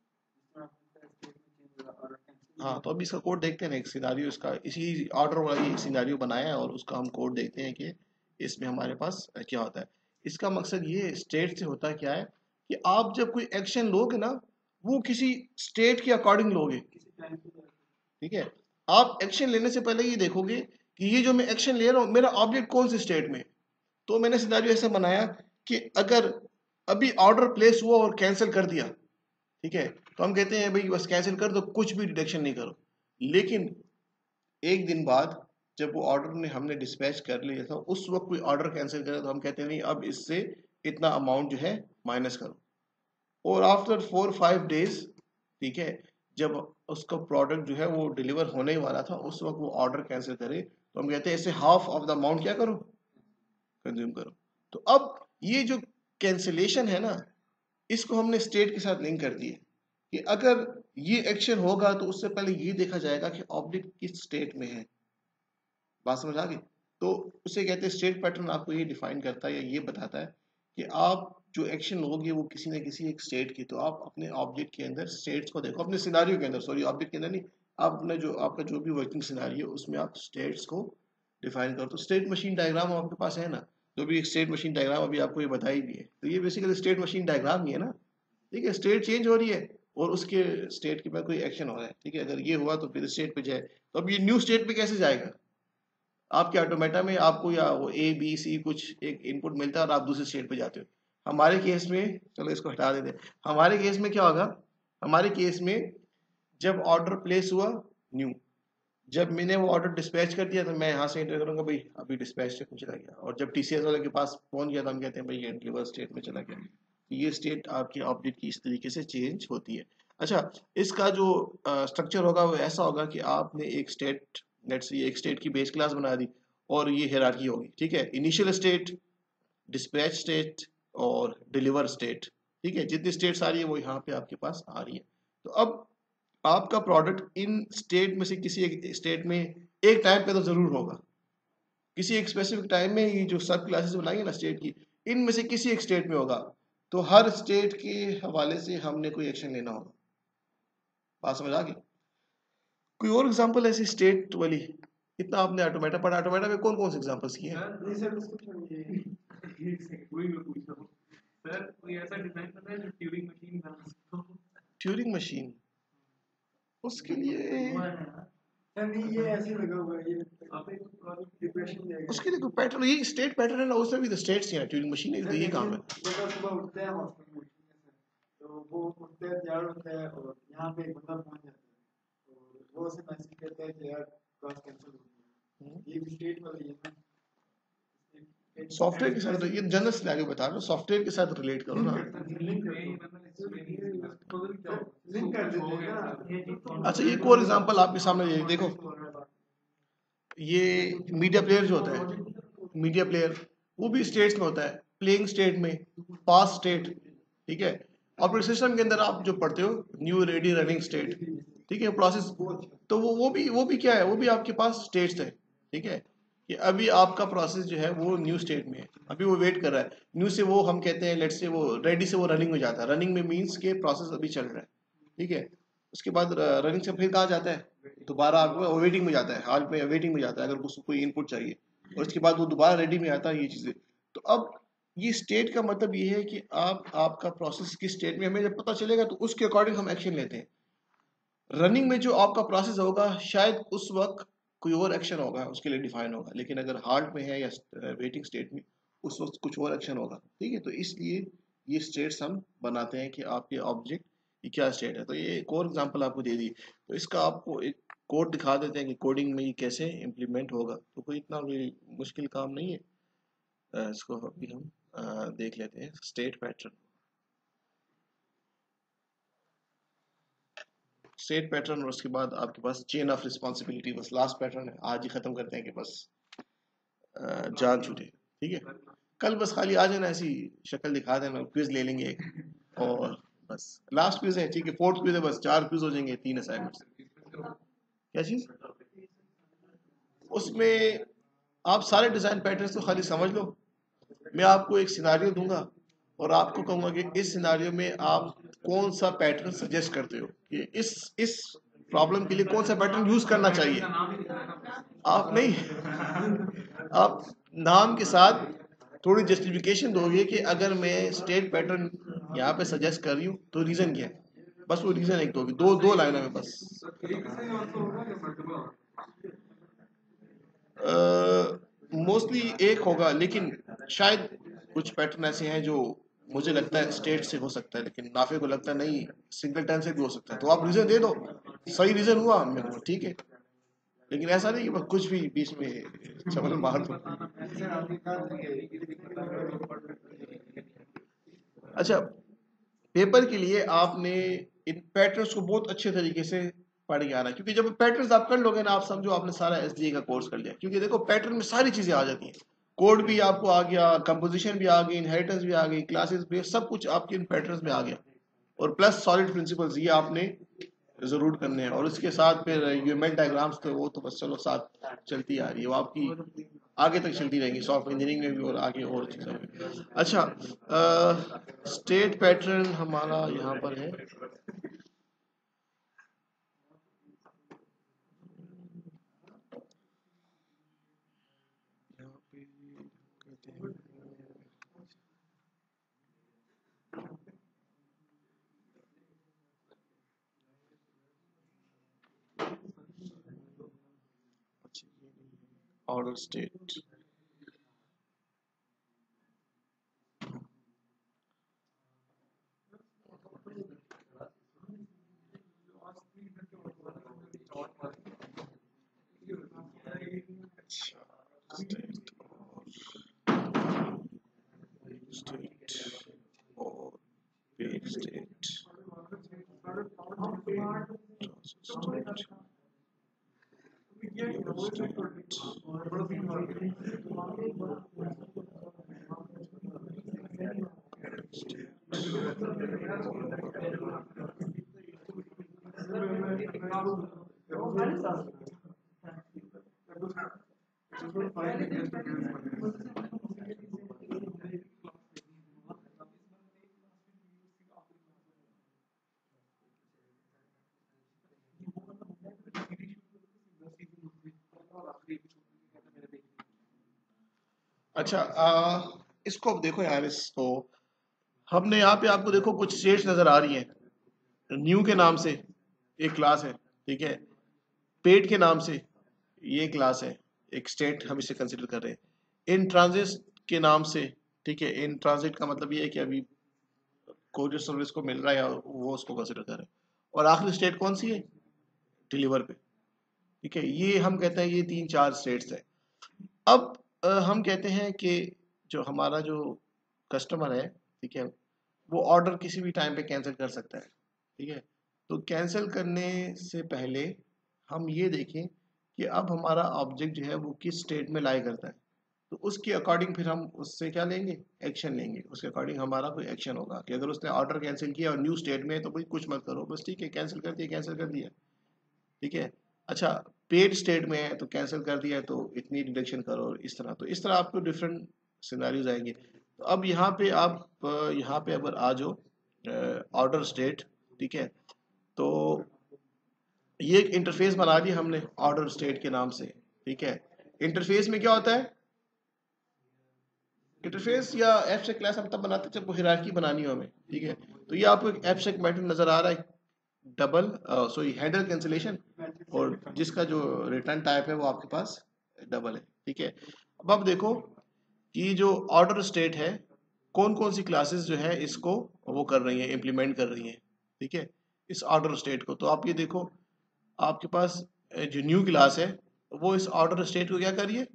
हाँ, तो अभी इसका कोड देखते हैं ना, एक सिनारियो इसका, इसी ऑर्डर वाला ये सिनारियो बनाया है, और उसका हम कोड देखते हैं कि इसमें हमारे पास क्या होता है। इसका मकसद ये स्टेट से होता क्या है, कि आप जब कोई एक्शन लोगे ना, वो किसी स्टेट के अकॉर्डिंग लोगे। ठीक है, आप एक्शन लेने से पहले ये देखोगे कि ये जो मैं एक्शन ले रहा हूँ, मेरा ऑब्जेक्ट कौन से स्टेट में। तो मैंने सिनारियो ऐसा बनाया कि अगर अभी ऑर्डर प्लेस हुआ और कैंसिल कर दिया, ठीक है, तो हम कहते हैं भाई बस कैंसिल कर दो, कुछ भी डिडक्शन नहीं करो। लेकिन एक दिन बाद जब वो ऑर्डर ने हमने डिस्पैच कर लिया था, उस वक्त कोई ऑर्डर कैंसिल करे, तो हम कहते हैं नहीं, अब इससे इतना अमाउंट जो है माइनस करो। और आफ्टर 4 5 डेज, ठीक है, जब उसका प्रोडक्ट जो है वो डिलीवर होने ही वाला था, उस वक्त वो ऑर्डर कैंसिल करे, तो हम कहते हैं इससे हाफ ऑफ द अमाउंट क्या करो, कंज्यूम करो। तो अब ये जो कैंसिलेशन है ना, इसको हमने स्टेट के साथ लिंक कर दिए, कि अगर ये एक्शन होगा तो उससे पहले ये देखा जाएगा कि ऑब्जेक्ट किस स्टेट में है। बात समझ आ गई? तो उसे कहते हैं स्टेट पैटर्न, आपको ये डिफाइन करता है या ये बताता है कि आप जो एक्शन लोगे वो किसी न किसी एक स्टेट की। तो आप अपने ऑब्जेक्ट के अंदर स्टेट्स को देखो, अपने सिनारियो के अंदर, सॉरी ऑब्जेक्ट के अंदर नहीं, आप अपने जो आपका जो भी वर्किंग सिनारियो उसमें आप स्टेट्स को डिफाइन करो। तो स्टेट मशीन डायग्राम आपके पास है ना, जो भी एक स्टेट मशीन डायग्राम अभी आपको ये बताई भी है, तो ये बेसिकली स्टेट मशीन डायग्राम ही है ना। ठीक है, स्टेट चेंज हो रही है और उसके स्टेट के बाद कोई एक्शन हो रहा है। ठीक है, अगर ये हुआ तो फिर स्टेट पे जाए, तो अब ये न्यू स्टेट पे कैसे जाएगा? आपके ऑटोमेटा में आपको या वो ए बी सी कुछ एक इनपुट मिलता है और आप दूसरे स्टेट पे जाते हो। हमारे केस में, चलो इसको हटा देते हैं, हमारे केस में क्या होगा, हमारे केस में जब ऑर्डर प्लेस हुआ न्यू, जब मैंने वो ऑर्डर डिस्पैच कर दिया, तो मैं यहाँ से एंटर करूंगा भाई अभी डिस्पैच स्टेट में चला गया, और जब टीसीएस वाले के पास पहुंच गया तो हम कहते हैं भाई ये डिलीवर स्टेट में चला गया। तो ये स्टेट आपके ऑब्जेक्ट की इस तरीके से चेंज होती है। अच्छा, इसका जो स्ट्रक्चर होगा वो ऐसा होगा कि आपने एक स्टेट, लेट्स से एक स्टेट की बेस क्लास बना दी, और ये हायरार्की होगी। ठीक है, इनिशियल स्टेट, डिस्पैच स्टेट और डिलीवर स्टेट। ठीक है, जितनी स्टेट्स आ रही है वो यहाँ पे आपके पास आ रही है। तो अब आपका प्रोडक्ट इन स्टेट में से किसी एक स्टेट में एक टाइम पे तो जरूर होगा, किसी एक स्पेसिफिक टाइम में ये जो सब क्लासेस बनाएंगे ना स्टेट की, इनमें से किसी एक स्टेट में होगा। तो हर स्टेट के हवाले से हमने कोई एक्शन लेना होगा। बात समझ आ गई? कोई और एग्जांपल ऐसी स्टेट वाली? इतना आपने ऑटोमेटा पढ़ा, ऑटोमेटा में कौन कौन से एग्जांपल्स किए हैं? सर कोई ऐसा डिजाइन करना है जो ट्यूरिंग मशीन बना सकता हो। ट्यूरिंग मशीन, उसके लिए नहीं ये ऐसे लगा हुआ है, ये आप एक डिप्रेशन देगा। उसके लिए कोई पैटर्न, ये स्टेट पैटर्न है ना, उसमें भी तो स्टेट्स ही हैं। ट्यूरिंग मशीन है, ये काम है। जब सुबह उठते हैं हॉस्पिटल में, तो वो उठते हैं, तैयार होते हैं और यहाँ पे एक बंदा पहुंच जाता है, तो वो उसे मैसेज करता है कि यार क्लास कैंसिल हो गई है। ये भी स्टेट वाली है ना, सॉफ्टवेयर के साथ, ये जनरल सिनेरियो बता रहा हूँ, सॉफ्टवेयर के साथ रिलेट करो ना। लिंक कर देते हैं ना। अच्छा, एक और एग्जांपल आपके सामने ये देखो, ये मीडिया प्लेयर जो होता है, मीडिया प्लेयर वो भी स्टेट्स में होता है, प्लेइंग स्टेट में, पास स्टेट, ठीक है। ऑपरेटिंग सिस्टम के अंदर आप जो पढ़ते हो न्यू रेडी रनिंग स्टेट, ठीक है, प्रोसेस। तो वो भी क्या है, वो भी आपके पास स्टेट्स है, ठीक है। कि अभी आपका प्रोसेस जो है वो न्यू स्टेट में है, अभी वो वेट कर रहा है। न्यू से वो हम कहते हैं लेट से वो रेडी से वो रनिंग में जाता है, रनिंग में मीन्स के प्रोसेस अभी चल रहा है, ठीक है। उसके बाद रनिंग से फिर कहाँ जाता है, दोबारा आपको वेटिंग में जाता है, हाल में वेटिंग में जाता है अगर उसको कोई इनपुट चाहिए, और उसके बाद वो दोबारा रेडी में आता है, ये चीज़ें। तो अब ये स्टेट का मतलब ये है कि आपका प्रोसेस किस स्टेट में, हमें जब पता चलेगा तो उसके अकॉर्डिंग हम एक्शन लेते हैं। रनिंग में जो आपका प्रोसेस होगा शायद उस वक्त कोई और एक्शन होगा, उसके लिए डिफाइन होगा, लेकिन अगर हार्ड में है या वेटिंग स्टेट में उस वक्त कुछ और एक्शन होगा, ठीक है। तो इसलिए ये स्टेट्स हम बनाते हैं कि आपके ऑब्जेक्ट ये क्या स्टेट है। तो ये एक और एग्जांपल आपको दे दी, तो इसका आपको एक कोड दिखा देते हैं कि कोडिंग में ये कैसे इम्प्लीमेंट होगा। तो कोई इतना कोई मुश्किल काम नहीं है। इसको अभी हम देख लेते हैं, स्टेट पैटर्न। स्टेट पैटर्न और उसके बाद आपके पास चेन ऑफ रिस्पॉन्सिबिलिटी, बस लास्ट पैटर्न है, आज ही खत्म करते हैं कि बस जान छूटे, ठीक है। कल बस खाली आ जाना, ऐसी शक्ल दिखा देना, क्विज ले लेंगे एक, और बस लास्ट क्विज है, ठीक है, फोर्थ क्विज है, बस 4 क्विज हो जाएंगे, 3 असाइनमेंट्स। क्या चीज उसमें, आप सारे डिजाइन पैटर्न्स तो खाली समझ लो। मैं आपको एक सिनारियो दूंगा और आपको कहूंगा कि इस सिनारियो में आप कौन सा पैटर्न सजेस्ट करते हो कि इस प्रॉब्लम के लिए कौन सा पैटर्न यूज करना चाहिए। आप नहीं, आप नाम के साथ थोड़ी जस्टिफिकेशन दोगे कि अगर मैं स्टेट पैटर्न यहाँ पे सजेस्ट कर रही हूँ तो रीजन क्या है, बस वो रीजन एक दोगे, दो लाइनों में बस। मोस्टली एक होगा, लेकिन शायद कुछ पैटर्न ऐसे हैं जो मुझे लगता है स्टेट से हो सकता है, लेकिन नाफे को लगता है नहीं सिंगल टाइम से भी हो सकता है। तो आप रीजन दे दो, सही रीजन हुआ मैं कहूँगा ठीक है, लेकिन ऐसा नहीं कि बस कुछ भी बीच में चवल मार दो। अच्छा, पेपर के लिए आपने इन पैटर्न्स को बहुत अच्छे तरीके से पढ़ के आना है, क्योंकि जब पैटर्न्स आप कर लोगे ना, आप समझो आपने सारा एसडीए का कोर्स कर लिया। क्योंकि देखो पैटर्न में सारी चीजें आ जाती हैं, कोड भी आपको आ गया, कंपोजिशन भी आ गई, इनहेरिटेंस भी आ गई, क्लासेस भी, सब कुछ आपके इन पैटर्न्स में आ गया, और प्लस सॉलिड प्रिंसिपल्स ये आपने जरूर करने हैं। और इसके साथ फिर यूएमएल डायग्राम्स, तो वो तो बस चलो साथ चलती आ रही है, वो आपकी आगे तक चलती रहेंगी सॉफ्टवेयर इंजीनियरिंग में भी और आगे और चीज़ों में भी। अच्छा, स्टेट पैटर्न हमारा यहाँ पर है। यहाँ पे कहते हैं ऑर्डर स्टेट, स्टेट और पेज स्टेट, अच्छा इसको अब देखो यार, इसको हमने यहाँ पे आपको देखो कुछ स्टेट्स नजर आ रही हैं। न्यू के नाम से एक क्लास है, ठीक है। पेड के नाम से ये क्लास है, एक स्टेट हम इसे कंसिडर कर रहे हैं। इन ट्रांजिट के नाम से, ठीक है। इन ट्रांजिट का मतलब ये है कि अभी कोई सर्विस को मिल रहा है या वो उसको कंसिडर कर रहे हैं। और आखिरी स्टेट कौन सी है? डिलीवर पे, ठीक है। ये हम कहते हैं ये 3-4 स्टेट्स है। अब हम कहते हैं कि जो हमारा जो कस्टमर है, ठीक है, वो ऑर्डर किसी भी टाइम पे कैंसिल कर सकता है, ठीक है। तो कैंसिल करने से पहले हम ये देखें कि अब हमारा ऑब्जेक्ट जो है वो किस स्टेट में लाई करता है। तो उसके अकॉर्डिंग फिर हम उससे क्या लेंगे, एक्शन लेंगे। उसके अकॉर्डिंग हमारा कोई एक्शन होगा कि अगर उसने ऑर्डर कैंसिल किया और न्यू स्टेट में है तो भाई कुछ मत करो, बस ठीक है, कैंसिल कर दिया, कैंसिल कर दिया, ठीक है। अच्छा, पेड स्टेट में है तो कैंसिल कर दिया तो इतनी डिडक्शन करो, इस तरह। तो इस तरह आपको डिफरेंट सिनेरियोज आएंगे। तो अब यहाँ पे आप यहाँ पे अगर आ जाओ ऑर्डर स्टेट, ठीक है। तो ये एक इंटरफेस बना दिया हमने ऑर्डर स्टेट के नाम से, ठीक है। इंटरफेस में क्या होता है? इंटरफेस या एब्स्ट्रैक्ट क्लास हम तब बनाते हैं जब वो हायरार्की बनानी हो हमें, ठीक है। तो ये आपको एक एब्स्ट्रैक्ट मेथड नजर आ रहा है, डबल सॉरी हैंडल कैंसिलेशन, और जिसका जो रिटर्न टाइप है वो आपके पास डबल है, ठीक है। अब आप देखो कि जो ऑर्डर स्टेट है, कौन कौन सी क्लासेस जो है इसको वो कर रही हैं, इम्प्लीमेंट कर रही हैं, ठीक है, इस ऑर्डर स्टेट को। तो आप ये देखो आपके पास जो न्यू क्लास है वो इस ऑर्डर स्टेट को क्या कर रही है,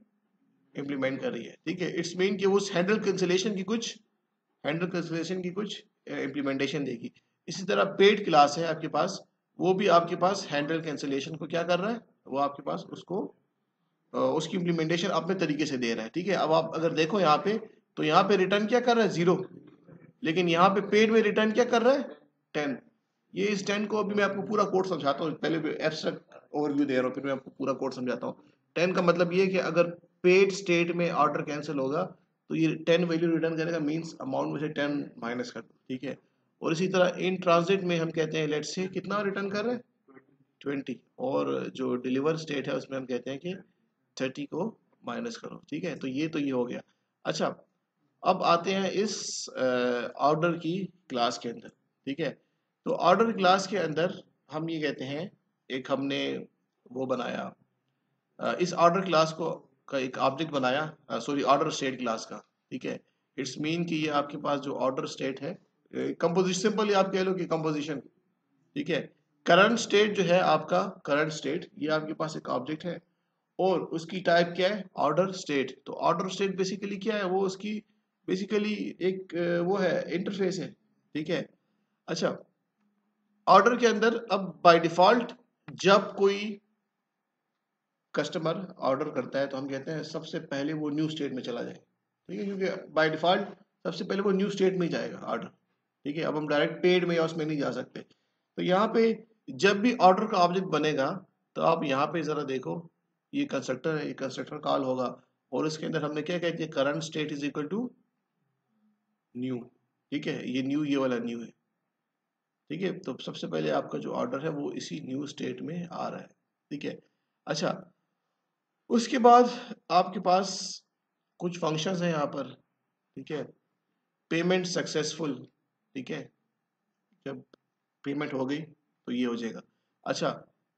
इम्प्लीमेंट कर रही है, ठीक है। इट्स मीन कि वो हैंडल कैंसिलेशन की कुछ इम्प्लीमेंटेशन देगी। इसी तरह पेड क्लास है आपके पास, वो भी आपके पास हैंडल कैंसिलेशन को क्या कर रहा है, वो आपके पास उसको उसकी इम्प्लीमेंटेशन अपने तरीके से दे रहा है, ठीक है। अब आप अगर देखो यहाँ पे, तो यहाँ पे रिटर्न क्या कर रहा है, 0, लेकिन यहाँ पे पेड में रिटर्न क्या कर रहा है, 10। ये इस 10 को अभी मैं आपको पूरा कोड समझाता हूँ, पहले एब्स्ट्रैक्ट ओवरव्यू दे रहा हूँ, फिर मैं आपको पूरा कोड समझाता हूँ। 10 का मतलब ये है कि अगर पेड स्टेट में ऑर्डर कैंसिल होगा तो ये 10 वैल्यू रिटर्न करेगा, मींस अमाउंट में से 10 माइनस कर दो, ठीक है। और इसी तरह इन ट्रांजिट में हम कहते हैं लेट्स से कितना रिटर्न कर रहे हैं, 20। और जो डिलीवर स्टेट है उसमें हम कहते हैं कि 30 को माइनस करो, ठीक है। तो ये हो गया। अच्छा, अब आते हैं इस ऑर्डर की क्लास के अंदर, ठीक है। तो ऑर्डर क्लास के अंदर हम ये कहते हैं, एक हमने वो बनाया इस ऑर्डर क्लास को का एक ऑब्जेक्ट बनाया, सॉरी ऑर्डर स्टेट क्लास का, ठीक है। इट्स मीन कि ये आपके पास जो ऑर्डर स्टेट है, कंपोजिशन, सिंपली आप कह लो कि कंपोजिशन, ठीक है। करंट स्टेट जो है आपका, करंट स्टेट ये आपके पास एक ऑब्जेक्ट है और उसकी टाइप क्या है, ऑर्डर स्टेट। तो ऑर्डर स्टेट बेसिकली क्या है, वो उसकी बेसिकली एक वो है, इंटरफेस है, ठीक है। अच्छा, ऑर्डर के अंदर अब बाय डिफॉल्ट जब कोई कस्टमर ऑर्डर करता है तो हम कहते हैं सबसे पहले वो न्यू स्टेट में चला जाए, ठीक है, क्योंकि बाय डिफॉल्ट सबसे पहले वो न्यू स्टेट में ही जाएगा ऑर्डर, ठीक है। अब हम डायरेक्ट पेड में या उसमें नहीं जा सकते। तो यहाँ पे जब भी ऑर्डर का ऑब्जेक्ट बनेगा तो आप यहाँ पे जरा देखो, ये कंस्ट्रक्टर है, ये कंस्ट्रक्टर कॉल होगा और इसके अंदर हमने क्या कहते हैं, current state is equal to new, ठीक है। ये न्यू, ये वाला न्यू है, ठीक है। तो सबसे पहले आपका जो ऑर्डर है वो इसी न्यू स्टेट में आ रहा है, ठीक है। अच्छा, उसके बाद आपके पास कुछ फंक्शंस हैं यहाँ पर, ठीक है। पेमेंट सक्सेसफुल, ठीक है, जब पेमेंट हो गई तो ये हो जाएगा। अच्छा,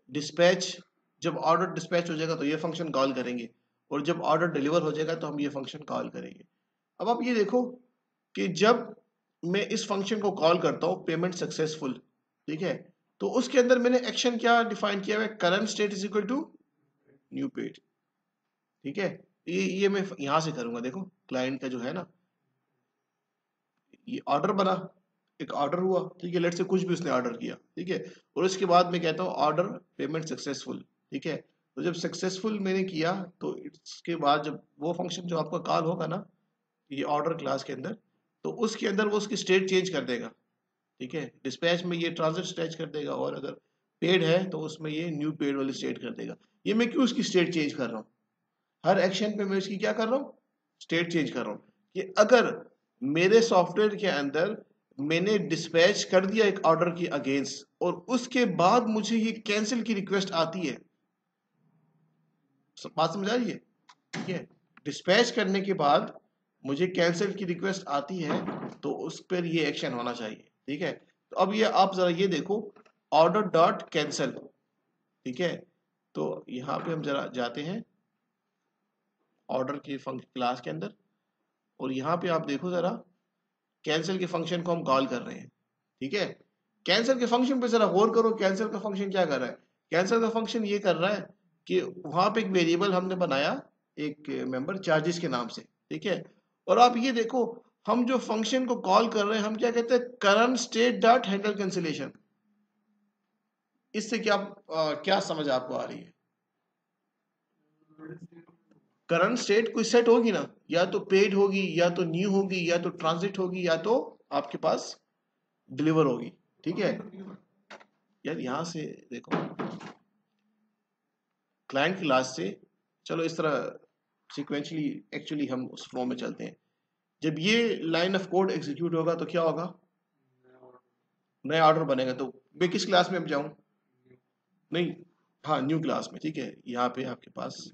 डिस्पैच, जब ऑर्डर डिस्पैच हो जाएगा तो ये फंक्शन कॉल करेंगे, और जब ऑर्डर डिलीवर हो जाएगा तो हम ये फंक्शन कॉल करेंगे। अब आप ये देखो कि जब मैं इस फंक्शन को कॉल करता हूँ पेमेंट सक्सेसफुल, ठीक है, तो उसके अंदर मैंने एक्शन क्या डिफाइन किया है, current state is equal to new paid, ठीक है। ये मैं यहां से करूंगा, देखो क्लाइंट का जो है ना, ये ऑर्डर बना, एक ऑर्डर हुआ, ठीक है, लेट से कुछ भी उसने ऑर्डर किया, ठीक है। और उसके बाद मैं कहता हूँ ऑर्डर पेमेंट सक्सेसफुल, ठीक है। तो जब सक्सेसफुल मैंने किया तो इसके बाद जब वो फंक्शन जो आपका कॉल होगा ना, ये ऑर्डर क्लास के अंदर, तो उसके अंदर वो उसकी स्टेट चेंज कर देगा, ठीक है। डिस्पैच में ये ट्रांजिट स्टेट कर देगा, और अगर पेड है तो उसमें ये न्यू पेड वाली स्टेट कर देगा। ये मैं क्यों उसकी स्टेट चेंज कर रहा हूँ? हर एक्शन पे मैं इसकी क्या कर रहा हूँ? स्टेट चेंज कर रहा हूँ। कि अगर मेरे सॉफ्टवेयर के अंदर मैंने डिस्पैच कर दिया एक ऑर्डर की अगेंस्ट, और उसके बाद मुझे ये कैंसिल की रिक्वेस्ट आती है, बात समझ आ रही है? ठीक है। डिस्पैच करने के बाद मुझे कैंसिल की रिक्वेस्ट आती है, तो उस पर ये एक्शन होना चाहिए। ठीक है। तो अब ये आप जरा ये देखो, ऑर्डर डॉट कैंसिल। ठीक है। तो यहाँ पे हम जरा जाते हैं ऑर्डर के फंक्शन क्लास के अंदर, और यहाँ पे आप देखो जरा कैंसिल के फंक्शन को हम कॉल कर रहे हैं। ठीक है। कैंसिल के फंक्शन पे जरा गौर करो, कैंसिल का फंक्शन क्या कर रहा है? कैंसिल का फंक्शन ये कर रहा है कि वहां पे एक वेरिएबल हमने बनाया, एक मेंबर चार्जेस के नाम से। ठीक है। और आप ये देखो, हम जो फंक्शन को कॉल कर रहे हैं, हम क्या कहते हैं? Current state dot handle cancellation. इससे क्या समझ आपको आ रही है? करंट स्टेट कोई सेट होगी ना, या तो पेड होगी, या तो न्यू होगी, या तो ट्रांजिट होगी, या तो आपके पास डिलीवर होगी। ठीक है। यार यहां से देखो, क्लाइंट क्लास से चलो इस तरह सीक्वेंशली एक्चुअली हम उस फ्लो में चलते हैं। जब ये लाइन ऑफ कोड एग्जीक्यूट होगा तो क्या होगा? नया ऑर्डर बनेगा। तो मैं किस क्लास में अब जाऊं? नहीं, हाँ, न्यू क्लास में। ठीक है। यहाँ पे आपके पास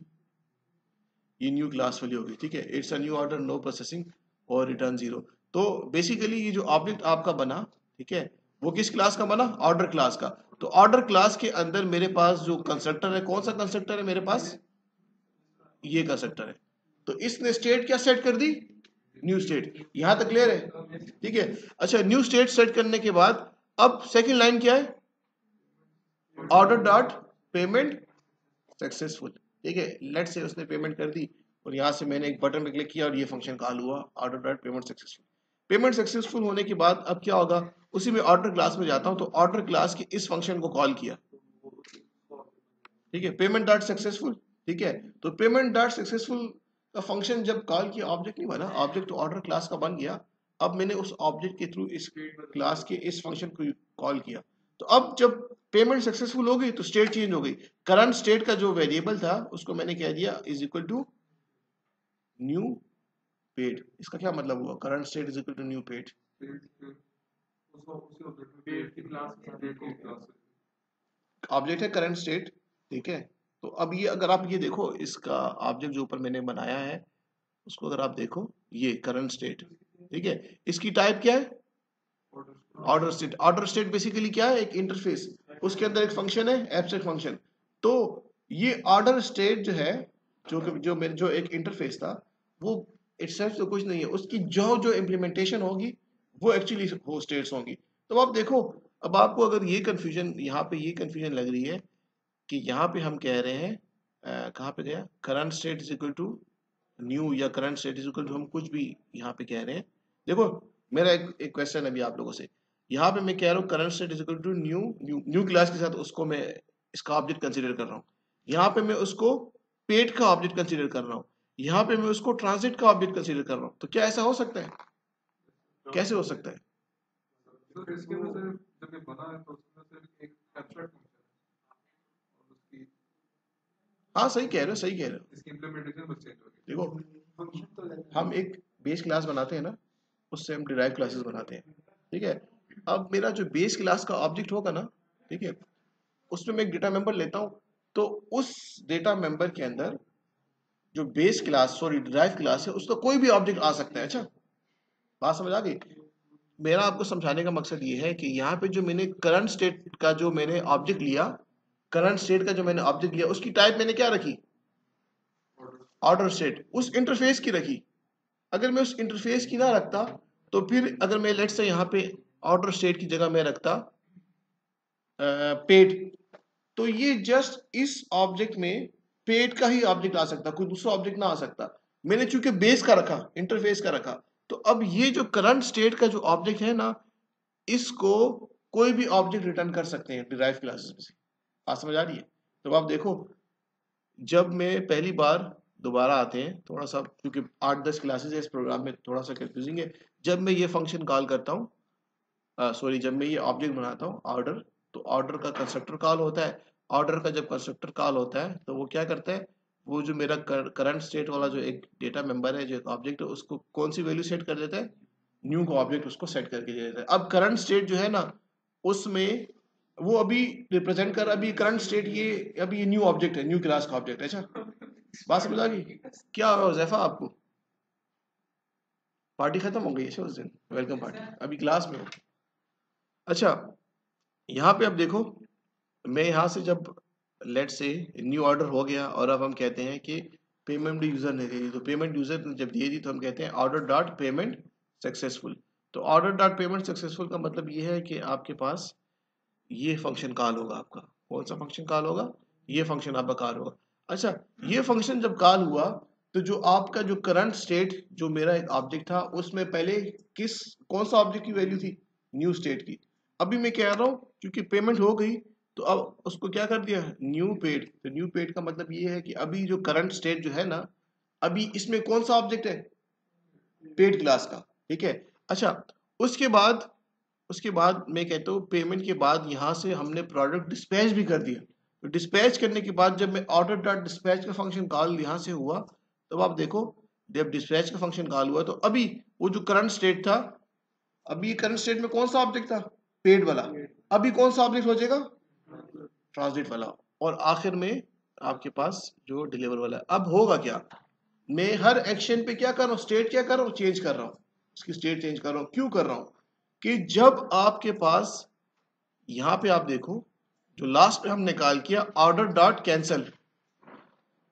ये न्यू क्लास वाली होगी। ठीक है। It's a new order, no processing और रिटर्न 0। तो बेसिकली ये जो ऑब्जेक्ट आपका बना, ठीक है, वो किस क्लास का बना? ऑर्डर क्लास का। तो ऑर्डर क्लास के अंदर मेरे पास जो कंस्ट्रक्टर है, कौन सा कंस्ट्रक्टर है मेरे पास? ये कंस्ट्रक्टर है। तो इसने स्टेट क्या सेट कर दी? New state. यहां तक क्लियर है? ठीक है। अच्छा, न्यू स्टेट सेट करने के बाद अब सेकंड लाइन क्या है? Order dot payment successful. ठीक है। लेट से उसने पेमेंट कर दी, और यहां से मैंने एक बटन पे क्लिक किया और ये फंक्शन कॉल हुआ, order dot payment successful. Payment successful होने के बाद अब क्या होगा? उसी में ऑर्डर क्लास में जाता हूं, तो ऑर्डर क्लास के इस फंक्शन को कॉल किया। ठीक है। Payment dot successful. ठीक है। तो पेमेंट डॉट सक्सेसफुल का फंक्शन जब कॉल किया, ऑब्जेक्ट नहीं बना, ऑब्जेक्ट तो ऑर्डर क्लास का बन गया। अब मैंने उस ऑब्जेक्ट के थ्रू इस क्लास के इस फंक्शन को कॉल किया। तो अब जब पेमेंट सक्सेसफुल हो गई तो स्टेट चेंज हो गई। करंट स्टेट का जो वेरिएबल था उसको मैंने कह दिया is equal to new paid. इसका क्या मतलब हुआ? Current state is equal to new paid. Object है करंट स्टेट। ठीक है। तो अब ये अगर आप ये देखो, इसका ऑब्जेक्ट जो ऊपर मैंने बनाया है उसको अगर आप देखो, ये करंट स्टेट। ठीक है। इसकी टाइप क्या है? Order state. Order state basically क्या है? एक इंटरफेस, उसके अंदर एक फंक्शन है, एब्स्ट्रैक्ट फंक्शन। तो ये ऑर्डर स्टेट जो है, जो एक इंटरफेस था, वो इटसेल्फ तो कुछ नहीं है, उसकी जो इम्प्लीमेंटेशन होगी वो एक्चुअली वो स्टेट्स होंगी। तो आप देखो, अब आपको अगर ये कंफ्यूजन, यहाँ पे ये कंफ्यूजन लग रही है कि यहाँ पे हम कह रहे हैं, कहाँ पे गया? Current state is equal to new, या current state is equal to हम कुछ भी यहाँ पे कह रहे हैं। देखो, मेरा एक क्वेश्चन अभी आप लोगों से, यहाँ पे मैं कह रहा हूँ current state is equal to new new class के साथ उसको मैं इसका ऑब्जेक्ट कंसीडर कर रहा हूँ। यहाँ पे मैं उसको पेड का ऑब्जेक्ट कंसीडर कर रहा हूँ। यहाँ पे मैं उसको ट्रांजिट का ऑब्जेक्ट कंसीडर कर रहा हूँ। तो क्या ऐसा हो सकता है? कैसे हो सकता है? तो इसके अंदर सिर्फ जब ये बना है तो उसमें सिर्फ एक एब्स्ट्रैक्ट फंक्शन है और उसकी हाँ, सही कह रहे हो, सही कह रहे हो। इसकी इम्प्लीमेंटेशन बस चेंज होगी। देखो, फंक्शन तो लेते हम एक बेस क्लास बनाते हैं ना, उससे हम डिराइव क्लासेस बनाते हैं। ठीक है। अब मेरा जो बेस क्लास का ऑब्जेक्ट होगा ना, ठीक है, उसमें मैं एक डेटा मेंबर लेता हूँ। तो उस डेटा मेंबर के अंदर जो base class, sorry derive class है, उसका कोई भी ऑब्जेक्ट आ सकता है। अच्छा, बात समझ आ गई? मेरा आपको समझाने का मकसद ये है कि यहाँ पे जो मैंने करंट स्टेट का जो मैंने ऑब्जेक्ट लिया, करंट स्टेट का जो मैंने ऑब्जेक्ट लिया, उसकी टाइप मैंने क्या रखी? Order state. उस इंटरफेस की रखी। अगर मैं उस इंटरफेस की ना रखता, तो फिर अगर मैं लेट्स से यहाँ पे ऑर्डर स्टेट की जगह मैं रखता पेड, तो ये जस्ट इस ऑब्जेक्ट में पेड का ही ऑब्जेक्ट आ सकता, कोई दूसरा ऑब्जेक्ट ना आ सकता। मैंने चूंकि बेस का रखा, इंटरफेस का रखा, तो अब ये जो करंट स्टेट का जो ऑब्जेक्ट है ना, इसको कोई भी ऑब्जेक्ट रिटर्न कर सकते हैं डिराइव क्लासेस में से। बात समझ आ रही है? तो आप देखो, जब मैं पहली बार, दोबारा आते हैं थोड़ा सा, क्योंकि 8-10 क्लासेस है इस प्रोग्राम में, थोड़ा सा कंफ्यूजिंग है। जब मैं ये फंक्शन कॉल करता हूँ, सॉरी, जब मैं ये ऑब्जेक्ट बनाता हूँ ऑर्डर, तो ऑर्डर का कंस्ट्रक्टर कॉल होता है। ऑर्डर का जब कंस्ट्रक्टर कॉल होता है तो वो क्या करता है, वो जो मेरा करंट स्टेट वाला जो एक डेटा मेंबर है, जो एक ऑब्जेक्ट है, उसको कौन सी वैल्यू सेट कर देता है, न्यू को ऑब्जेक्ट उसको सेट करके दे देता है। अब करंट स्टेट जो है ना, उसमें वो अभी रिप्रेजेंट कर, अभी करंट स्टेट ये, अभी ये न्यू ऑब्जेक्ट है, न्यू क्लास का ऑब्जेक्ट है। अच्छा, बात समझ आ गई? क्या हुआ हुज़ैफा आपको? पार्टी खत्म हो गई है उस दिन, वेलकम पार्टी, अभी क्लास में हो? अच्छा, यहाँ पे अब देखो, मैं यहाँ से जब लेट से न्यू ऑर्डर हो गया और अब हम कहते हैं कि पेमेंट यूजर ने दे दी, तो पेमेंट यूजर ने जब दे दी तो हम कहते हैं ऑर्डर डॉट पेमेंट सक्सेसफुल। तो ऑर्डर डॉट पेमेंट सक्सेसफुल का मतलब ये है कि आपके पास ये फंक्शन कॉल होगा। आपका कौन सा फंक्शन कॉल होगा? ये फंक्शन आपका कॉल होगा। अच्छा, ये फंक्शन जब कॉल हुआ तो जो आपका जो करंट स्टेट, जो मेरा एक ऑब्जेक्ट था, उसमें पहले किस, कौन सा ऑब्जेक्ट की वैल्यू थी? न्यू स्टेट की। अभी मैं कह रहा हूँ क्योंकि पेमेंट हो गई तो अब उसको क्या कर दिया, न्यू पेड। तो न्यू पेड का मतलब ये है कि अभी जो करंट स्टेट जो है ना, अभी इसमें कौन सा ऑब्जेक्ट है? पेड क्लास का। ठीक है। अच्छा, उसके बाद उसके बाद मैं कहता हूँ पेमेंट के बाद यहाँ से हमने प्रोडक्ट डिस्पैच भी कर दिया। तो डिस्पैच करने के बाद जब मैं ऑर्डर डॉट डिस्पैच का फंक्शन कॉल यहाँ से हुआ, तब आप देखो जब डिस्पैच का फंक्शन कॉल हुआ तो अभी वो जो करंट स्टेट था, अभी करंट स्टेट में कौन सा ऑब्जेक्ट था? पेड वाला। अभी कौन सा ऑब्जेक्ट हो जाएगा? ट्रांसलेट वाला। और आखिर में आपके पास जो डिलीवर वाला है। अब होगा क्या, मैं हर एक्शन पे क्या कर रहा हूँ, स्टेट क्या कर रहा हूँ, चेंज कर रहा हूँ, उसकी स्टेट चेंज कर रहा हूँ। क्यों कर रहा हूँ? कि जब आपके पास यहां पे आप देखो, जो लास्ट पे हम निकाल किया ऑर्डर डॉट कैंसिल,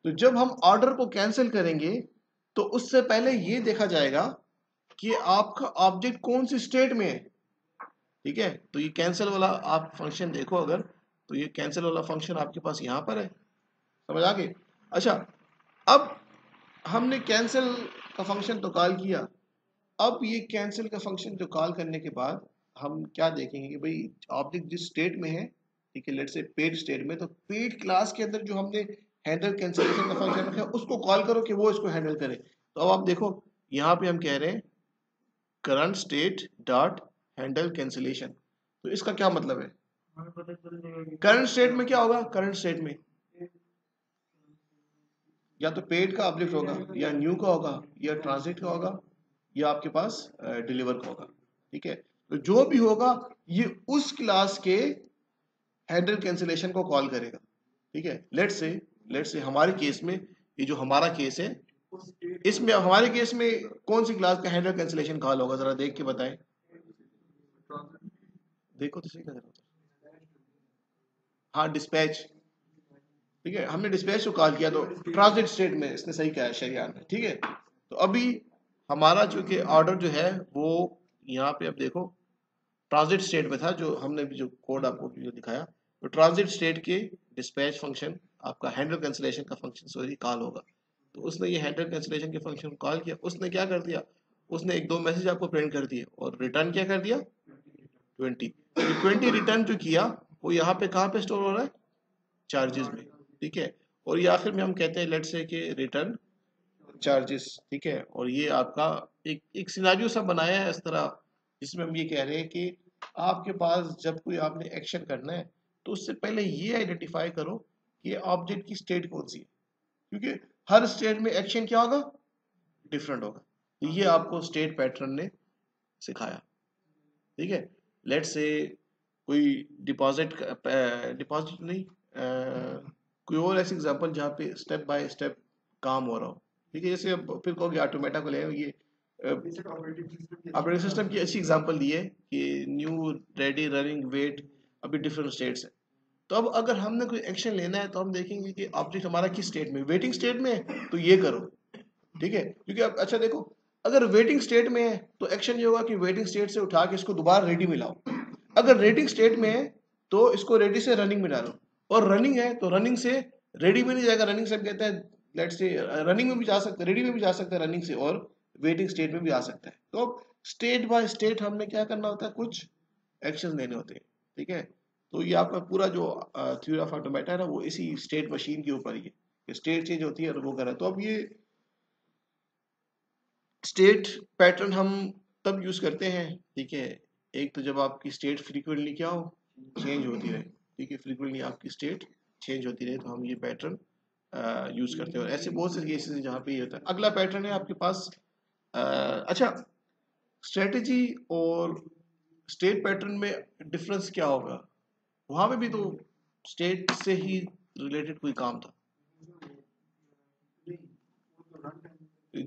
तो जब हम ऑर्डर को कैंसिल करेंगे तो उससे पहले ये देखा जाएगा कि आपका ऑब्जेक्ट कौन सी स्टेट में है। ठीक है, तो ये कैंसिल वाला आप फंक्शन देखो अगर, तो ये कैंसिल वाला फंक्शन आपके पास यहां पर है। समझ आ गई? अच्छा, अब हमने कैंसिल का फंक्शन तो कॉल किया। अब ये कैंसिल का फंक्शन जो कॉल करने के बाद हम क्या देखेंगे कि भाई ऑब्जेक्ट जिस स्टेट में है, ठीक है, लेट्स से पेड स्टेट में, तो पेड क्लास के अंदर जो हमने हैंडल कैंसिलेशन का फंक्शन रखा है उसको कॉल करो कि वो इसको हैंडल करे। तो अब आप देखो यहाँ पे हम कह रहे हैं current state dot handle cancellation. तो इसका क्या मतलब है? हमें पता चल जाएगा कि करंट स्टेट में क्या होगा? करंट स्टेट में या तो पेड का ऑब्जेक्ट होगा, या न्यू का होगा, या ट्रांजिट का होगा, या आपके पास डिलीवर का होगा। ठीक है, तो जो भी होगा ये उस क्लास के हैंडल कैंसिलेशन को कॉल करेगा। ठीक है, लेट्स से हमारे केस में, ये जो हमारा केस है, इसमें हमारे केस में कौन सी क्लास का हैंडल कैंसिलेशन कॉल होगा, जरा देख के बताएं। देखो तो सही लग रहा है। हाँ, डिस्पैच। ठीक है, हमने डिस्पैच को कॉल किया तो ट्रांजिट स्टेट में, इसने सही कहा है शरियान में। ठीक है, तो अभी हमारा चूंकि ऑर्डर जो है वो यहाँ पे अब देखो ट्रांजिट स्टेट में था, जो हमने भी जो कोड आपको जो दिखाया, तो ट्रांजिट स्टेट के डिस्पैच फंक्शन आपका हैंडल कैंसिलेशन का फंक्शन सॉरी कॉल होगा। तो उसने ये हैंडल कैंसिलेशन के फंक्शन को कॉल किया, उसने क्या कर दिया, उसने एक दो मैसेज आपको प्रिंट कर दिए और रिटर्न क्या कर दिया, 20। 20 रिटर्न जो किया वो यहाँ पे कहाँ पे स्टोर हो रहा है, चार्जेस में। ठीक है, और ये आखिर में हम कहते हैं लेट से कि रिटर्न चार्जेस। ठीक है, और ये आपका एक सिनारियो सा बनाया है इस तरह, जिसमें हम ये कह रहे हैं कि आपके पास जब कोई आपने एक्शन करना है तो उससे पहले ये आइडेंटिफाई करो कि ऑब्जेक्ट की स्टेट कौन सी है, क्योंकि हर स्टेट में एक्शन क्या होगा, डिफरेंट होगा। तो ये आपको स्टेट पैटर्न ने सिखाया। ठीक है, लेट से कोई डिपॉजिट नहीं, कोई और ऐसी एग्जांपल जहाँ पे स्टेप बाय स्टेप काम हो रहा हो। ठीक है, जैसे अब फिर कहोगे ऑटोमेटा को ले ये बेसिक ऑपरेटिंग सिस्टम की अच्छी एग्जांपल दी है कि न्यू, रेडी, रनिंग, वेट, अभी डिफरेंट स्टेट्स है। तो अब अगर हमने कोई एक्शन लेना है तो हम देखेंगे कि ऑब्जेक्ट हमारा किस स्टेट में, वेटिंग स्टेट में है तो ये करो। ठीक है, क्योंकि अब अच्छा देखो, अगर वेटिंग स्टेट में है तो एक्शन ये होगा कि वेटिंग स्टेट से उठा के इसको दोबारा रेडी में लाओ। अगर रेडिंग स्टेट में है तो इसको रेडी से रनिंग में डालो, और रनिंग है तो रनिंग से रेडी में नहीं जाएगा। रनिंग से हम कहते हैं लेट्स से रनिंग में भी जा सकते हैं, रेडी में भी जा सकते हैं रनिंग से, और वेटिंग स्टेट में भी आ सकता है। तो स्टेट बाय स्टेट हमने क्या करना होता है, कुछ एक्शन लेने होते हैं। ठीक है, तो ये आपका पूरा जो थ्योरी ऑफ ऑटोमेटा है ना, वो इसी स्टेट मशीन के ऊपर ही है, स्टेट चेंज होती है और वो करा। तो अब ये स्टेट पैटर्न हम तब यूज करते हैं, ठीक है, एक तो जब आपकी स्टेट फ्रीक्वेंटली क्या हो, चेंज होती रहे, ठीक है, फ्रीक्वेंटली आपकी स्टेट चेंज होती रहे, तो हम ये पैटर्न यूज करते हैं। और ऐसे बहुत से केसेस हैं जहाँ पे ये होता है। अगला पैटर्न है आपके पास, अच्छा, स्ट्रेटजी और स्टेट पैटर्न में डिफरेंस क्या होगा? वहां पे भी तो स्टेट से ही रिलेटेड कोई काम था।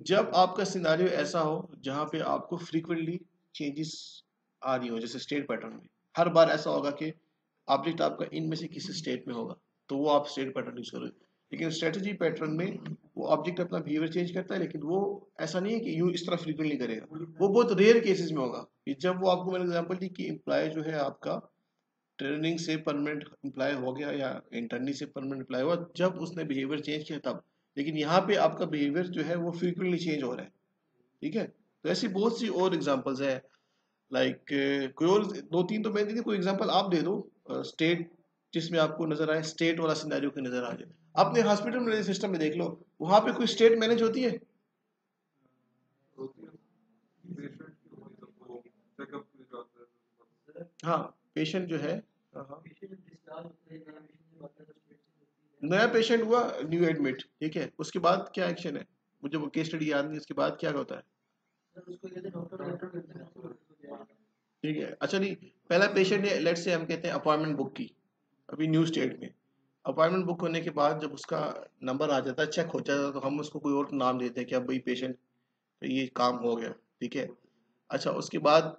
जब आपका सिनेरियो ऐसा हो जहां पे आपको फ्रीक्वेंटली चेंजेस आ रही हो, जैसे स्टेट पैटर्न में हर बार ऐसा होगा कि ऑब्जेक्ट आपका इनमें से किसी स्टेट में होगा, तो वो आप स्टेट पैटर्न यूज करोगे। लेकिन स्ट्रेटजी पैटर्न में वो ऑब्जेक्ट अपना बिहेवियर चेंज करता है, लेकिन वो ऐसा नहीं है कि यूं इस तरह फ्रीक्वेंटली करेगा, वो बहुत रेयर केसेस में होगा। कि जब वो आपको मैंने एग्जांपल दी कि एम्प्लॉय जो है आपका ट्रेनिंग से परमानेंट एम्प्लॉय हो गया या इंटर्नी से परमानेंट एम्प्लॉय हुआ, जब उसने बिहेवियर चेंज किया तब। लेकिन यहाँ पे आपका बिहेवियर जो है वो फ्रीक्वेंटली चेंज हो रहा है, ठीक है। तो ऐसी बहुत सी और एग्जांपल्स है, लाइक कोई और दो तीन तो मैं दी थी, कोई एग्जांपल आप दे दो स्टेट जिसमें आपको नजर आए, स्टेट वाला सिनेरियो की नजर आ जाए। अपने हॉस्पिटल मैनेजमेंट सिस्टम में देख लो, वहां पे कोई स्टेट मैनेज होती है? होती है पेशेंट की होगी तो वो चेकअप के लिए जाते हैं। हाँ, पेशेंट जो है, हाँ, नया पेशेंट हुआ, न्यू एडमिट, ठीक है, उसके बाद क्या एक्शन है? मुझे वो केस स्टडी याद नहीं, इसके बाद क्या होता है? ठीक है, अच्छा, नहीं, पहला पेशेंट ने लेट्स से हम कहते हैं अपॉइंटमेंट बुक की अभी न्यू स्टेट में। अपॉइंटमेंट बुक होने के बाद जब उसका नंबर आ जाता है, चेक हो जाता है, तो हम उसको कोई और नाम देते हैं कि अब भाई पेशेंट ये काम हो गया, ठीक है। अच्छा, उसके बाद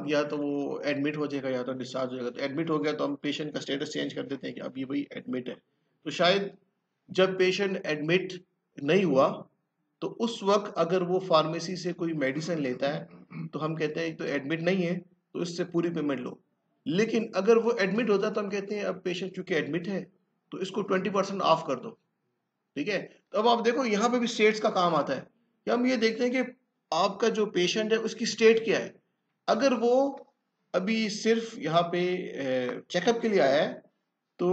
या तो वो एडमिट हो जाएगा या तो डिस्चार्ज हो जाएगा। तो एडमिट हो गया तो हम पेशेंट का स्टेटस चेंज कर देते हैं कि अब ये भाई एडमिट है। तो शायद जब पेशेंट एडमिट नहीं हुआ, तो उस वक्त अगर वो फार्मेसी से कोई मेडिसिन लेता है तो हम कहते हैं तो एडमिट नहीं है तो इससे पूरी पेमेंट लो। लेकिन अगर वो एडमिट होता है तो हम कहते हैं अब पेशेंट चूंकि एडमिट है तो इसको 20% ऑफ कर दो, ठीक है। तो अब आप देखो यहाँ पे भी स्टेट्स का काम आता है कि हम ये देखते हैं कि आपका जो पेशेंट है उसकी स्टेट क्या है। अगर वो अभी सिर्फ यहाँ पे चेकअप के लिए आया है तो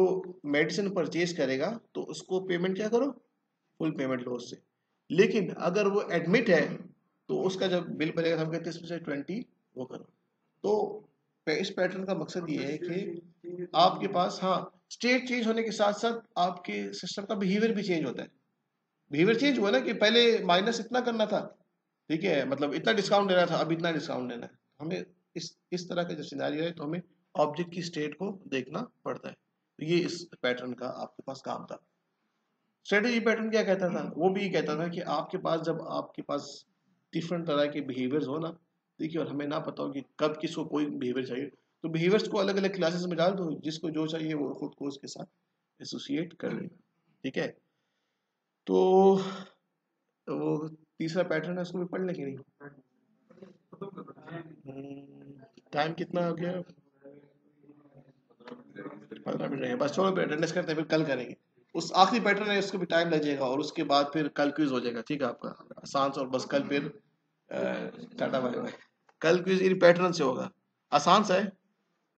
मेडिसिन परचेज करेगा तो उसको पेमेंट क्या करो, फुल पेमेंट लो उससे। लेकिन अगर वो एडमिट है तो उसका जब बिल बनेगा हम कहते हैं इसमें से 20 वो करो। तो इस पैटर्न का मकसद ये है कि आपके पास, हाँ, स्टेट चेंज होने के साथ साथ आपके सिस्टम का बिहेवियर भी चेंज होता है। बिहेवियर चेंज हुआ ना कि पहले माइनस इतना करना था, ठीक है, मतलब इतना डिस्काउंट देना था, अब इतना डिस्काउंट देना है। हमें इस तरह का जो सिनेरियो है तो हमें ऑब्जेक्ट की स्टेट को देखना पड़ता है। तो ये इस पैटर्न का आपके पास काम था। स्ट्रेटेजी पैटर्न क्या कहता था? वो भी कहता था कि आपके पास जब आपके पास डिफरेंट तरह के बिहेवियर्स हो ना, देखिए, और हमें ना पता हो कि कब किसको कोई बिहेवियर चाहिए, तो बिहेवियर्स को अलग अलग क्लासेस में डाल दो, जिसको जो चाहिए वो खुद को उसके साथ एसोसिएट कर लेगा, ठीक है। तो वो तीसरा पैटर्न है, उसको भी पढ़ लेंगे नहीं? टाइम कितना हो गया? 15 मिनट रहे बस, छोड़ो अटेंडेंस करते हैं, फिर कल करेंगे। उस आखिरी पैटर्न है, उसको भी टाइम लग जाएगा, और उसके बाद फिर कल क्विज हो जाएगा, ठीक है आपका आसान सा। और बस कल फिर टाटा बाय बाय। कल क्विज इन पैटर्न से होगा, आसान सा है।